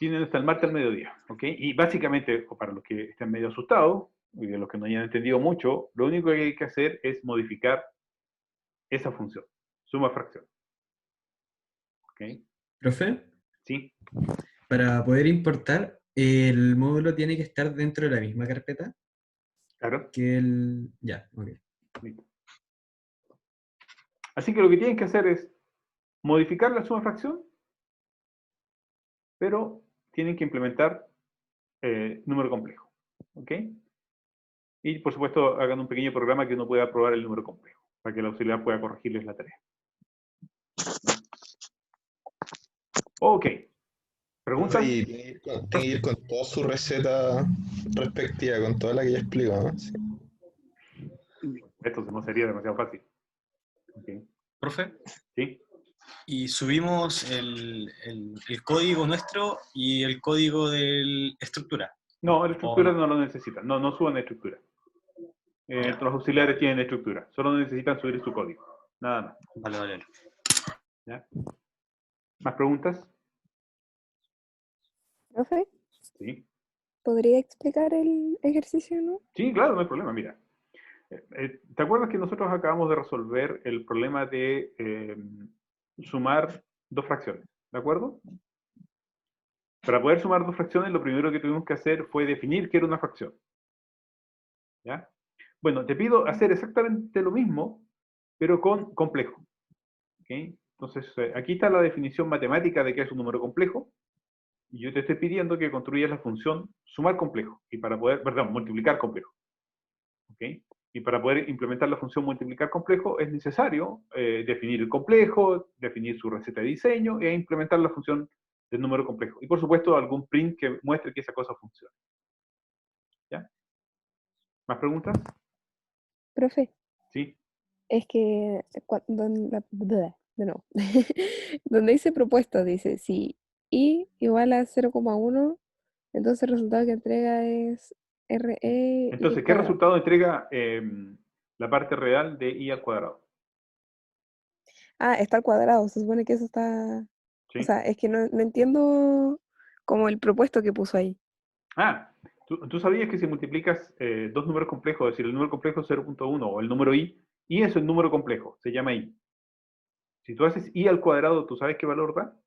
tienen hasta el martes al mediodía, ¿ok? Y básicamente, o para los que estén medio asustados, y de los que no hayan entendido mucho, lo único que hay que hacer es modificar esa función, suma fracción, ¿ok? Profe, ¿Sí? para poder importar, el módulo tiene que estar dentro de la misma carpeta Claro. que el... Ya, ok. Listo. Así que lo que tienen que hacer es modificar la suma fracción, pero tienen que implementar número complejo, ¿ok? Y por supuesto hagan un pequeño programa que uno pueda probar el número complejo, para que la auxiliar pueda corregirles la tarea. Ok. ¿Preguntas? Y tiene que ir con toda su receta respectiva, con toda la que ya explicó, ¿no? Sí. Esto no sería demasiado fácil. Okay. Profe, ¿Sí? y subimos el código nuestro y el código de estructura. No, la ¿O estructura no? no lo necesitan. No, no suban estructura. Los auxiliares tienen estructura. Solo necesitan subir su código. Nada más. Vale, vale. ¿Ya? ¿Más preguntas? Profe, Sí. ¿podría explicar el ejercicio, no? Sí, claro, no hay problema. Mira. ¿Te acuerdas que nosotros acabamos de resolver el problema de sumar dos fracciones? ¿De acuerdo? Para poder sumar dos fracciones, lo primero que tuvimos que hacer fue definir qué era una fracción. ¿Ya? Bueno, te pido hacer exactamente lo mismo, pero con complejo. ¿Okay? Entonces, aquí está la definición matemática de qué es un número complejo. Y yo te estoy pidiendo que construyas la función sumar complejo. Y para poder, perdón, multiplicar complejo. ¿Okay? Y para poder implementar la función multiplicar complejo es necesario definir el complejo, definir su receta de diseño e implementar la función del número complejo. Y por supuesto algún print que muestre que esa cosa funciona. ¿Ya? ¿Más preguntas? Profe, Sí. es que de nuevo. Donde dice propuesto, dice si i igual a 0,1, entonces el resultado que entrega es RE y Entonces, ¿qué cuadrado. resultado entrega la parte real de i al cuadrado? Ah, está al cuadrado, se supone que eso está... O ¿Sí? sea, es que no entiendo como el propuesto que puso ahí. Ah, ¿tú sabías que si multiplicas dos números complejos, es decir, el número complejo es 0,1 o el número i es el número complejo, se llama i. Si tú haces i al cuadrado, ¿tú sabes qué valor da?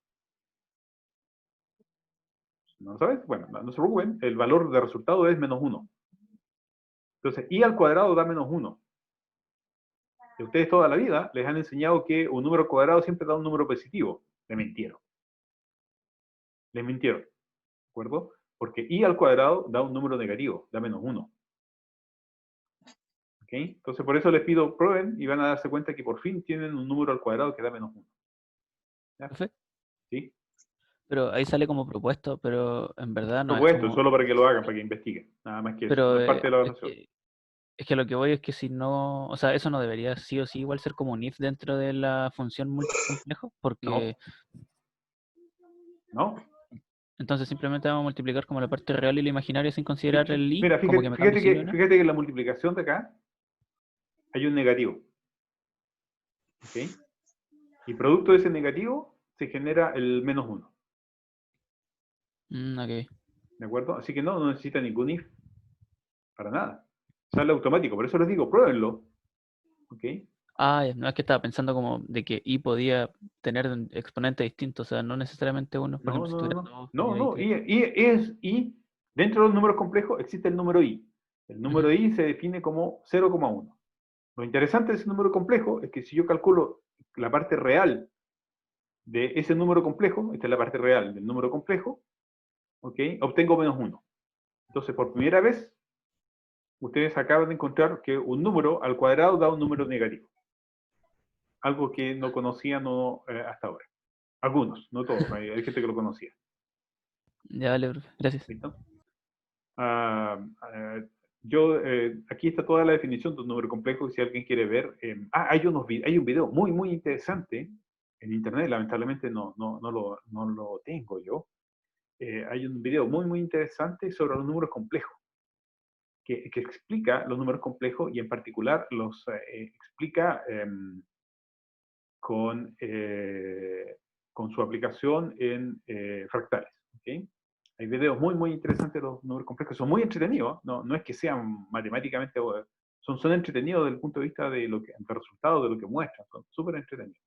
¿No lo sabes? Bueno, no se preocupen, el valor de resultado es -1. Entonces, i al cuadrado da -1. Y ustedes toda la vida les han enseñado que un número cuadrado siempre da un número positivo. Les mintieron. Les mintieron. ¿De acuerdo? Porque i al cuadrado da un número negativo, da -1. ¿Ok? Entonces, por eso les pido prueben y van a darse cuenta que por fin tienen un número al cuadrado que da -1. ¿Ya? ¿Profe? ¿Sí? Pero ahí sale como propuesto, pero en verdad no es Propuesto, como... solo para que lo hagan, para que investiguen. Nada más que eso. No Pero es parte de la es evaluación. que lo que voy es que si no... O sea, eso no debería sí o sí igual ser como un if dentro de la función multicomplejo, porque ¿No? entonces simplemente vamos a multiplicar como la parte real y la imaginaria sin considerar el i, Mira, como que me cambie signo, ¿no? fíjate que en la multiplicación de acá hay un negativo. ¿Ok? Y producto de ese negativo se genera el -1. Ok. ¿De acuerdo? Así que no necesita ningún if. Para nada. Sale automático. Por eso les digo, pruébenlo. ¿Ok? Ah, ya, no es que estaba pensando como de que i podía tener un exponente distinto, o sea, no necesariamente uno, por ejemplo, si tuviera dos, No, y ahí no. que... Y dentro de los números complejos existe el número i. El número i se define como 0,1. Lo interesante de ese número complejo es que si yo calculo la parte real de ese número complejo, esta es la parte real del número complejo, ¿ok? Obtengo -1. Entonces, por primera vez, ustedes acaban de encontrar que un número al cuadrado da un número negativo. Algo que no conocían hasta ahora. Algunos, no todos, hay gente que lo conocía. Ya, vale, profe, gracias. ¿Listo? Aquí está toda la definición de un número complejo, si alguien quiere ver. Hay un video muy, muy interesante en internet, lamentablemente no lo tengo yo. Hay un video muy, muy interesante sobre los números complejos, que explica los números complejos y en particular los explica con su aplicación en fractales. ¿Okay? Hay videos muy, muy interesantes de los números complejos. Son muy entretenidos. No es que sean matemáticamente... Son entretenidos desde el punto de vista de resultados, de lo que muestran. Son súper entretenidos.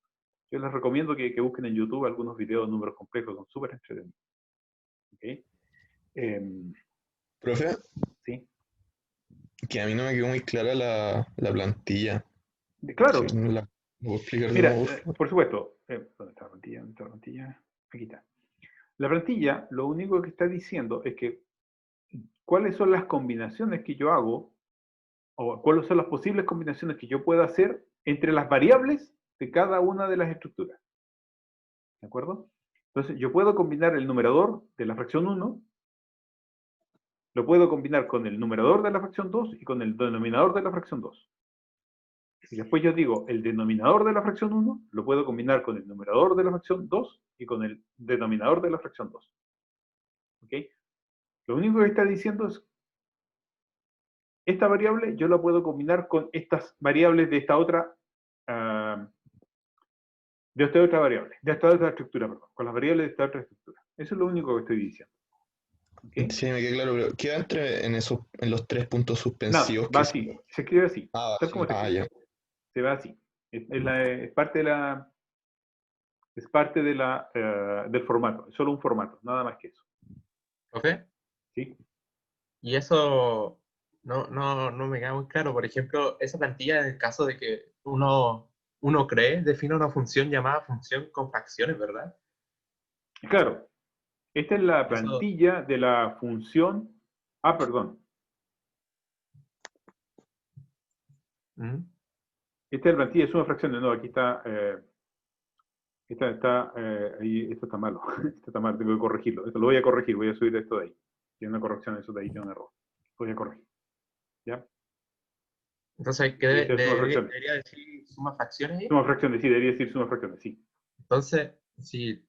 Yo les recomiendo que busquen en YouTube algunos videos de números complejos. Son súper entretenidos. ¿Okay? Profe, Sí. que a mí no me quedó muy clara la plantilla. Claro. Sí, ¿no puedo explicar de Mira, nuevo, por favor? por supuesto. ¿Dónde está la plantilla? ¿Dónde está la plantilla? Aquí está. La plantilla, lo único que está diciendo es que cuáles son las combinaciones que yo hago, o cuáles son las posibles combinaciones que yo pueda hacer entre las variables de cada una de las estructuras. ¿De acuerdo? Entonces, yo puedo combinar el numerador de la fracción 1, lo puedo combinar con el numerador de la fracción 2 y con el denominador de la fracción 2. Y después yo digo, el denominador de la fracción 1 lo puedo combinar con el numerador de la fracción 2 y con el denominador de la fracción 2. ¿Ok? Lo único que está diciendo es, esta variable yo la puedo combinar con estas variables de esta otra variable, de esta otra estructura, perdón, con las variables de esta otra estructura. Eso es lo único que estoy diciendo. ¿Okay? Sí, me queda claro, pero ¿qué va en los 3 puntos Nada, suspensivos? va así, se escribe así, tal Sí. como se escribe. Ya. Se va así. Es parte del formato, es solo un formato, nada más que eso. ¿Profe? ¿Sí? Y eso no me queda muy claro. Por ejemplo, esa plantilla, en el caso de que uno define una función llamada función con fracciones, ¿verdad? Claro. Esta es la plantilla de la función... perdón. Esta es la plantilla de suma de fracciones. No, aquí está... ahí, esto está malo. Esto está mal, tengo que corregirlo. Esto lo voy a corregir, voy a subir esto de ahí. Tiene una corrección, eso de ahí tiene un error. Voy a corregir. ¿Ya? Entonces, ¿qué debería decir suma fracciones? Suma fracciones, sí, debería decir suma fracciones, sí. Entonces, sí.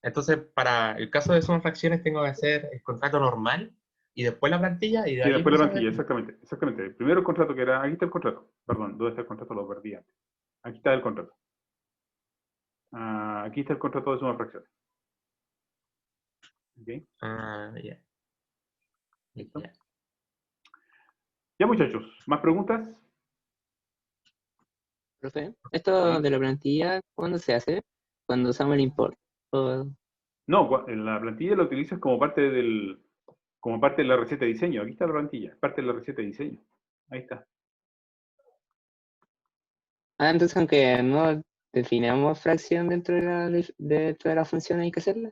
Entonces, para el caso de suma fracciones tengo que hacer el contrato normal y después la plantilla y de Sí, ahí después la plantilla, exactamente. Primero el contrato que era... Aquí está el contrato. Perdón, ¿dónde está el contrato? Lo perdí antes. Aquí está el contrato. Aquí está el contrato de suma fracciones. ¿Ok? Ya. ¿Listo? Ya, muchachos, ¿más preguntas? Profe, esto de la plantilla, ¿cuándo se hace? Cuando usamos el import. No, en la plantilla la utilizas como parte de la receta de diseño. Aquí está la plantilla, parte de la receta de diseño. Ahí está. Entonces aunque no definamos fracción dentro de la función, hay que hacerla.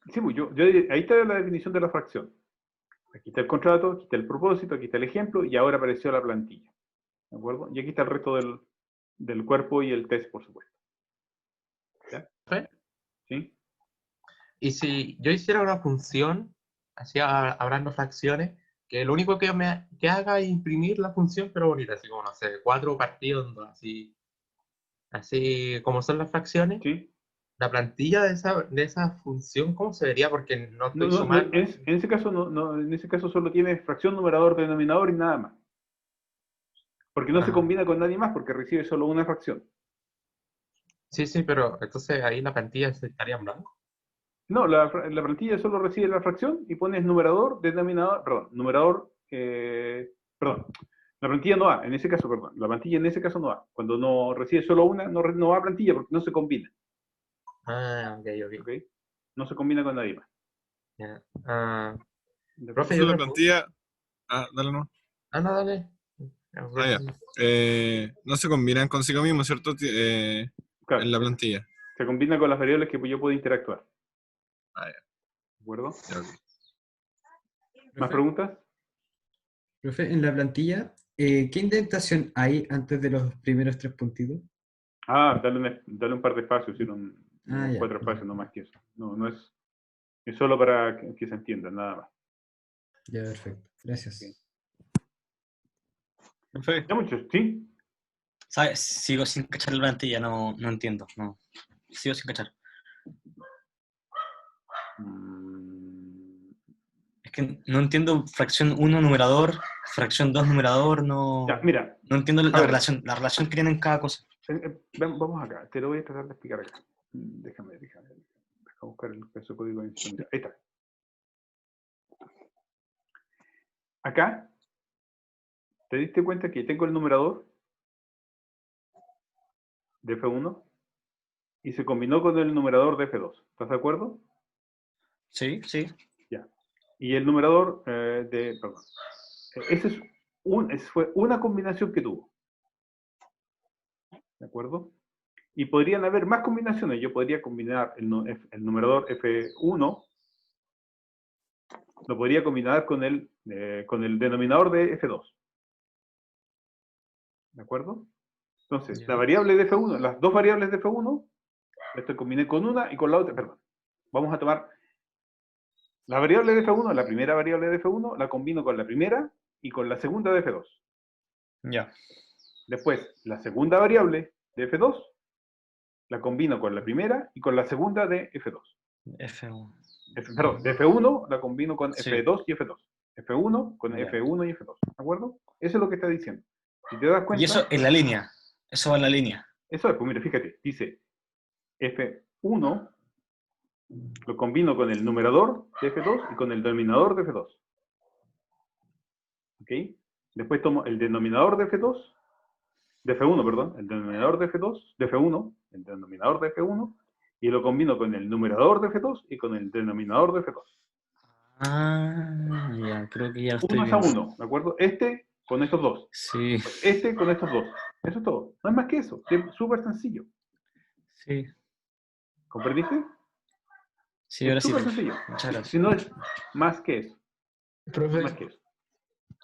Sí, pues ahí está la definición de la fracción. Aquí está el contrato, aquí está el propósito, aquí está el ejemplo y ahora apareció la plantilla. ¿De acuerdo? Y aquí está el resto del cuerpo y el test, por supuesto. ¿Ya? ¿Sí? Y si yo hiciera una función, así hablando fracciones, que lo único que haga es imprimir la función, pero bonita, así como, no sé, 4 partidos, así como son las fracciones, ¿sí? La plantilla de esa función, ¿cómo se vería? Porque no estoy No, sumando. en ese caso en ese caso solo tienes fracción, numerador, denominador y nada más. Porque no se combina con nadie más, porque recibe solo una fracción. Sí, pero entonces ahí la plantilla estaría en blanco. No, la plantilla solo recibe la fracción y pones numerador, denominador, perdón. La plantilla no va, en ese caso, perdón. La plantilla en ese caso no va. Cuando no recibe solo una, no va a plantilla porque no se combina. Ok. No se combina con nadie más. Profe, la plantilla... dale no. No, dale. No se combinan consigo mismos, ¿cierto? Claro. En la plantilla. Se combina con las variables que yo puedo interactuar. Ya. ¿De acuerdo? Ya, okay. ¿Más preguntas? Profe, en la plantilla, ¿qué indentación hay antes de los primeros 3 puntitos? Dale un par de espacios, hicieron 4 espacios, no más que eso. No es solo para que se entienda, nada más. Ya, perfecto. Gracias. Okay. Ya muchos, ¿sí? ¿Sabes? Sigo sin cachar la plantilla, no entiendo. No. Sigo sin cachar. Es que no entiendo fracción 1 numerador, fracción 2 numerador, no... Ya, mira. No entiendo la relación que tienen cada cosa. Vamos acá, te lo voy a tratar de explicar acá. Déjame. a buscar el peso código de instrucción. Ahí está. Acá, ¿te diste cuenta que tengo el numerador de F1 y se combinó con el numerador de F2? ¿Estás de acuerdo? Sí, sí. Ya. Y el numerador perdón. Fue una combinación que tuvo. ¿De acuerdo? Y podrían haber más combinaciones. Yo podría combinar el numerador F1, lo podría combinar con el denominador de F2. ¿De acuerdo? Entonces, la variable de F1, las dos variables de F1, esto combiné con una y con la otra, perdón. Vamos a tomar la variable de F1, la primera variable de F1, la combino con la primera y con la segunda de F2. Ya. Después, la segunda variable de F2, la combino con la primera y con la segunda de F2. F1. Perdón, de F1 la combino con Sí. F2 y F2. F1 con Ya. F1 y F2. ¿De acuerdo? Eso es lo que está diciendo. Si te das cuenta... Y eso en la línea. Eso va en la línea. Eso es, pues mira, fíjate, dice F1 lo combino con el numerador de F2 y con el denominador de F2. ¿Ok? Después tomo el denominador de F2, de F1, perdón, el denominador de F2, de F1, el denominador de F1, y lo combino con el numerador de F2 y con el denominador de F2. Ah, ya, creo que ya lo estoy Uno es a viendo. uno, ¿de acuerdo? Este con estos dos. Sí, Este con estos dos. Eso es todo. No es más que eso. Es súper sencillo. sí. ¿Comprendiste? Sí, Es ahora sí, súper profe. sencillo. Muchas gracias. Si no es más que eso. Profe, Más que eso.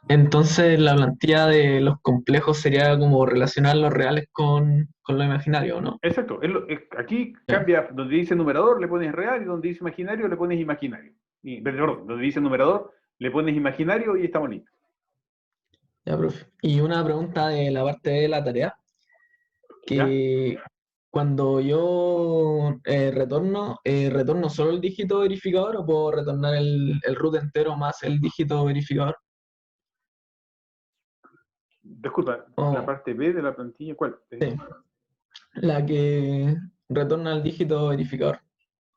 entonces la plantilla de los complejos sería como relacionar los reales con lo imaginario, ¿no? Exacto. Aquí Ya. cambia, donde dice numerador le pones real y donde dice imaginario le pones imaginario. Perdón, donde dice numerador le pones imaginario y estamos listos. Ya, profe. Y una pregunta de la parte de la tarea, que cuando yo retorno solo el dígito verificador o puedo retornar el root entero más el dígito verificador. Disculpa, la parte B de la plantilla, ¿cuál? Sí, la que retorna el dígito verificador.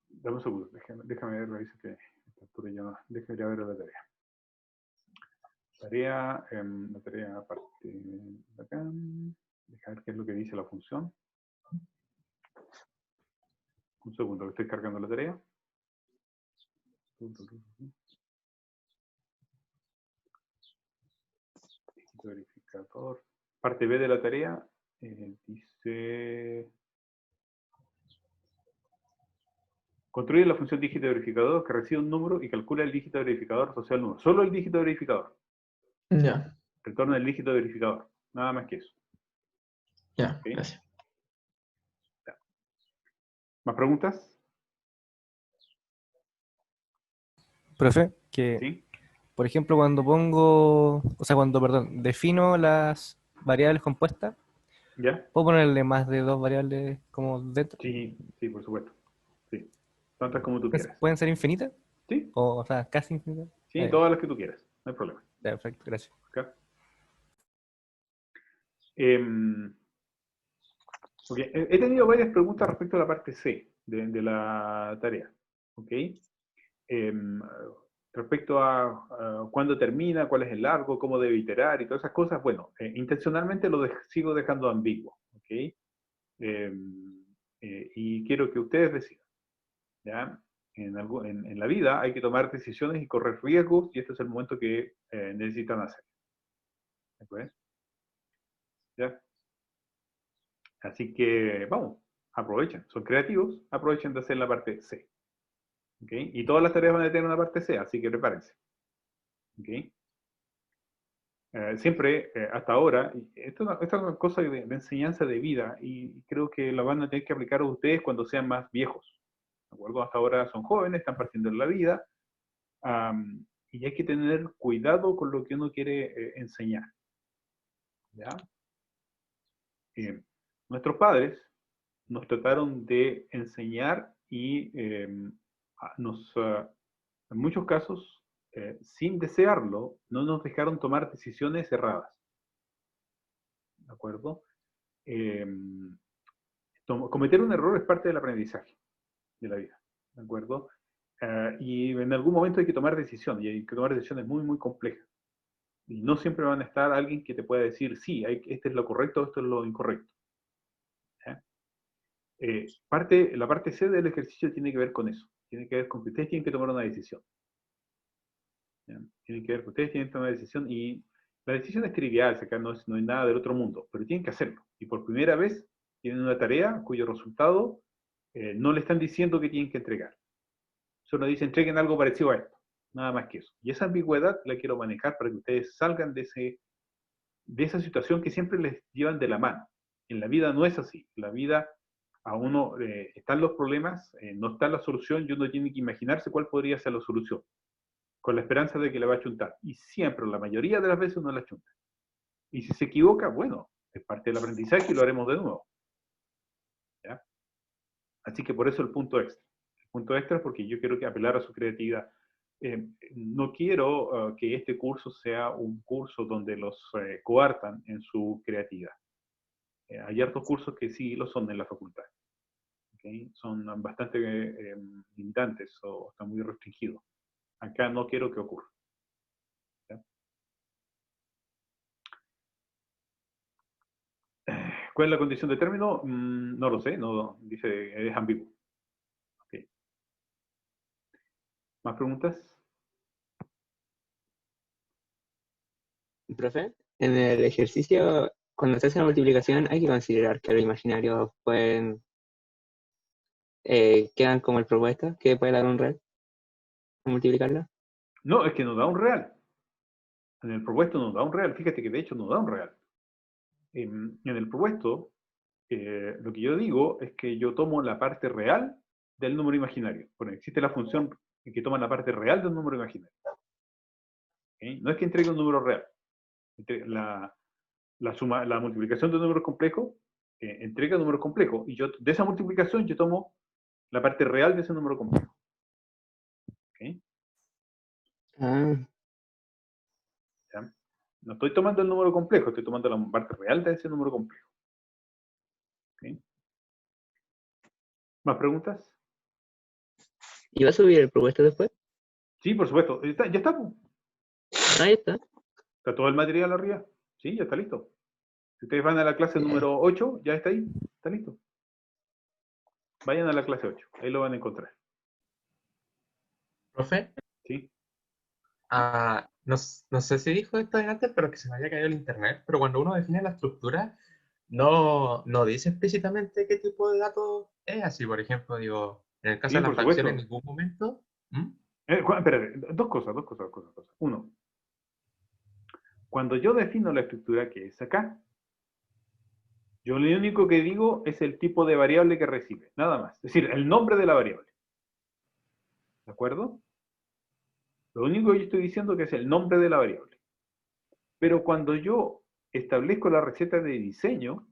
Dame un segundo, déjame ver, dice que esta altura ya no. Déjame ir a ver la tarea. La tarea parte de acá. Déjame ver qué es lo que dice la función. Un segundo, que estoy cargando la tarea. Dígito verificador. Parte B de la tarea dice... Construye la función dígito verificador que recibe un número y calcula el dígito verificador asociado al número. Solo el dígito verificador. Ya, Retorna el dígito verificador. Nada más que eso. ya, ¿Ok? gracias. ¿Más preguntas? Profe, que ¿Sí? por ejemplo perdón, defino las variables compuestas, ¿Ya? ¿puedo ponerle más de dos variables como dentro? Sí, sí, por supuesto. Sí. Tantas como tú ¿Pueden quieras. pueden ser infinitas? Sí. O sea, casi infinitas. Sí, Ya, todas las que tú quieras. No hay problema. ya, perfecto, gracias. ¿Ok? Ok, he tenido varias preguntas respecto a la parte C de la tarea. ¿Ok? Em, respecto a cuándo termina, cuál es el largo, cómo debe iterar y todas esas cosas, bueno, intencionalmente lo sigo dejando ambiguo. ¿Ok? Y quiero que ustedes decidan. ¿Ya? En la vida hay que tomar decisiones y correr riesgos y este es el momento que necesitan hacer. ¿De acuerdo? ¿Ya? Así que, vamos, aprovechen. Son creativos, aprovechen de hacer la parte C. ¿Ok? Y todas las tareas van a tener una parte C, así que prepárense. ¿Ok? Siempre, hasta ahora, esto es una cosa de enseñanza de vida y creo que la van a tener que aplicar a ustedes cuando sean más viejos. ¿De acuerdo? Hasta ahora son jóvenes, están partiendo de la vida y hay que tener cuidado con lo que uno quiere enseñar. ¿Ya? Nuestros padres nos trataron de enseñar y en muchos casos, sin desearlo, no nos dejaron tomar decisiones erradas. ¿De acuerdo? Cometer un error es parte del aprendizaje de la vida. ¿de acuerdo? Y en algún momento hay que tomar decisiones, y hay que tomar decisiones muy, muy complejas. Y no siempre van a estar alguien que te pueda decir, sí, este es lo correcto, esto es lo incorrecto. ¿Ya? La parte C del ejercicio tiene que ver con eso. Tiene que ver con que ustedes tienen que tomar una decisión. ¿Ya? Tiene que ver que ustedes tienen que tomar una decisión y la decisión es trivial, acá no hay nada del otro mundo, pero tienen que hacerlo. Y por primera vez tienen una tarea cuyo resultado no le están diciendo que tienen que entregar. Solo dicen, entreguen algo parecido a esto. Nada más que eso. Y esa ambigüedad la quiero manejar para que ustedes salgan de esa situación que siempre les llevan de la mano. En la vida no es así. En la vida a uno están los problemas, no está la solución y uno tiene que imaginarse cuál podría ser la solución, con la esperanza de que la va a chuntar. Y siempre, la mayoría de las veces, uno la chunta. Y si se equivoca, bueno, es parte del aprendizaje y lo haremos de nuevo. ¿Ya? Así que por eso el punto extra. El punto extra es porque yo quiero que apelar a su creatividad. No quiero que este curso sea un curso donde los coartan en su creatividad. Hay hartos cursos que sí lo son en la facultad. ¿Okay? Son bastante limitantes o están muy restringidos. Acá no quiero que ocurra. ¿Ya? ¿Cuál es la condición de término? No lo sé, no, dice, es ambiguo. Okay. ¿Más preguntas? Profe, en el ejercicio, cuando se hace la multiplicación, hay que considerar que los imaginarios quedan como el propuesto, que puede dar un real, multiplicarlo. No, es que nos da un real. En el propuesto nos da un real. Fíjate que de hecho nos da un real. En el propuesto, lo que yo digo es que yo tomo la parte real del número imaginario. Bueno, existe la función que toma la parte real del número imaginario. ¿Okay? No es que entregue un número real. La multiplicación de un número complejo entrega un número complejo. Y yo de esa multiplicación yo tomo la parte real de ese número complejo. ¿Okay? ¿Ya? No estoy tomando el número complejo, estoy tomando la parte real de ese número complejo. ¿Okay? ¿Más preguntas? ¿Y va a subir el propuesto después? Sí, por supuesto. Ya está. Ahí está. Está todo el material arriba. Sí, ya está listo. Si ustedes van a la clase número 8, ya está ahí. Está listo. Vayan a la clase 8. Ahí lo van a encontrar. Profe, Sí. no sé si dijo esto antes, pero que se me había caído el internet. Pero cuando uno define la estructura, no dice explícitamente qué tipo de dato es. Así, por ejemplo, digo, en el caso Sí, de la por fracción, supuesto. en ningún momento. Espérate, dos cosas. Uno, cuando yo defino la estructura que es acá, yo lo único que digo es el tipo de variable que recibe, nada más. Es decir, el nombre de la variable. ¿De acuerdo? Lo único que yo estoy diciendo que es el nombre de la variable. Pero cuando yo establezco la receta de diseño,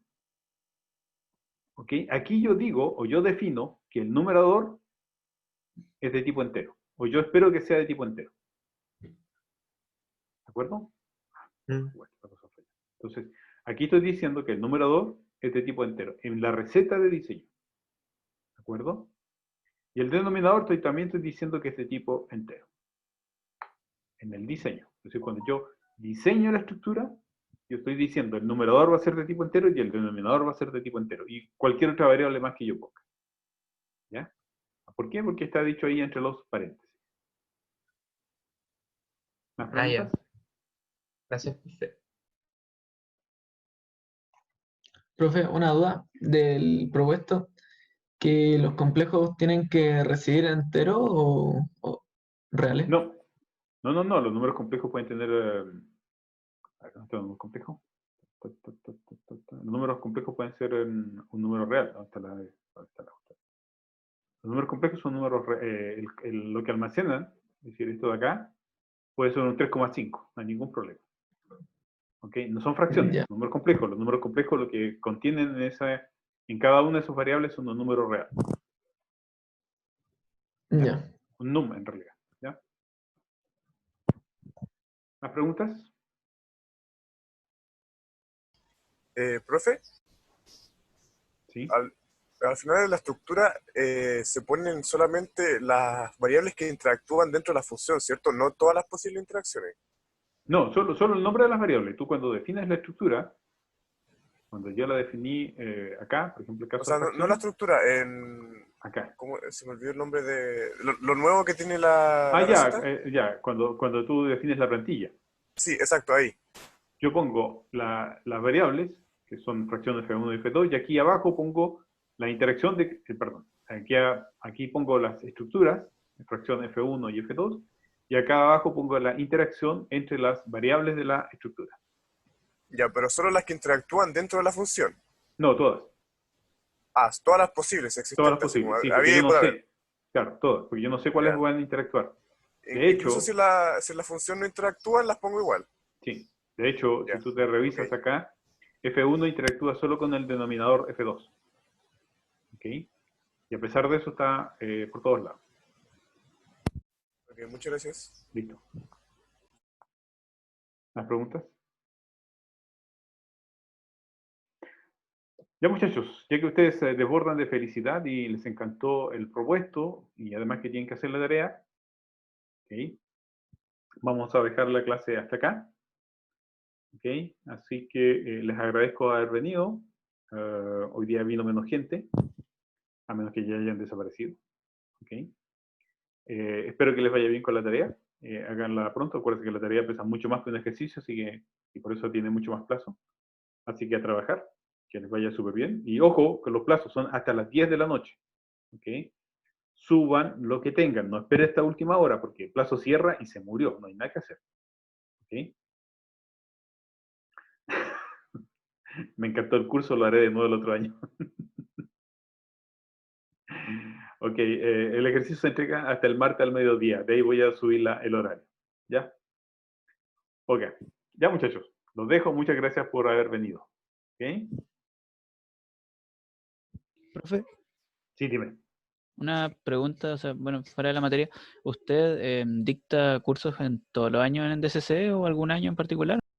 ¿ok? Aquí yo digo, o yo defino, que el numerador es de tipo entero. O yo espero que sea de tipo entero. ¿De acuerdo? Entonces, aquí estoy diciendo que el numerador es de tipo entero, en la receta de diseño. ¿De acuerdo? Y el denominador también estoy diciendo que es de tipo entero. En el diseño. Es decir, cuando yo diseño la estructura, yo estoy diciendo el numerador va a ser de tipo entero y el denominador va a ser de tipo entero. Y cualquier otra variable más que yo ponga. ¿Ya? ¿Por qué? Porque está dicho ahí entre los paréntesis. ¿Más preguntas? Gracias, profe. Profe, una duda del propuesto, que los complejos tienen que recibir enteros o reales. No. Los números complejos pueden tener... ¿no está un número complejo? Los números complejos pueden ser un número real. Los números complejos son números... lo que almacenan, es decir, esto de acá, puede ser un 3,5, no hay ningún problema. ¿Okay? No son fracciones, Ya. números complejos. Los números complejos lo que contienen en cada una de sus variables son un número real. Ya. Un número en realidad. ¿Ya? ¿Más preguntas? Profe, Sí. Pero al final de la estructura se ponen solamente las variables que interactúan dentro de la función, ¿cierto? No todas las posibles interacciones. No, solo el nombre de las variables. Tú cuando defines la estructura, cuando yo la definí acá, por ejemplo, el caso O sea, de no la estructura, en... acá. ¿Cómo? Se me olvidó el nombre de... Lo nuevo que tiene la Ah, ya, casita. ya, cuando tú defines la plantilla. Sí, exacto, ahí. Yo pongo las variables, que son fracciones F1 y F2, y aquí abajo pongo la interacción de, perdón, aquí pongo las estructuras, fracción F1 y F2, y acá abajo pongo la interacción entre las variables de la estructura. Ya, pero solo las que interactúan dentro de la función. No, todas. Ah, todas las posibles existentes. Todas las así como posibles, sí, porque había yo y no por haber. sé, claro, todas, porque yo no sé cuáles Ya. van a interactuar. De Incluso hecho, si la función no interactúa, las pongo igual. sí, de hecho, Ya, si tú te revisas acá, F1 interactúa solo con el denominador F2. ¿Ok? Y a pesar de eso está por todos lados. Ok, muchas gracias. Listo. ¿Más preguntas? Ya muchachos, ya que ustedes se desbordan de felicidad y les encantó el propuesto y además que tienen que hacer la tarea, ¿ok? Vamos a dejar la clase hasta acá. ¿Ok? Así que les agradezco haber venido. Hoy día vino menos gente, a menos que ya hayan desaparecido. ¿Ok? Espero que les vaya bien con la tarea. Háganla pronto. Acuérdense que la tarea pesa mucho más que un ejercicio, así que y por eso tiene mucho más plazo. Así que a trabajar, que les vaya súper bien. Y ojo, que los plazos son hasta las 10 de la noche. ¿Ok? Suban lo que tengan. No esperen esta última hora, porque el plazo cierra y se murió. No hay nada que hacer. ¿Ok? Me encantó el curso, lo haré de nuevo el otro año. Ok, el ejercicio se entrega hasta el martes al mediodía. De ahí voy a subir el horario. ¿Ya? Ok. Ya, muchachos. Los dejo. Muchas gracias por haber venido. ¿Ok? Profe, Sí, dime. una pregunta, o sea, bueno, fuera de la materia, ¿usted dicta cursos en todos los años en DCC o algún año en particular?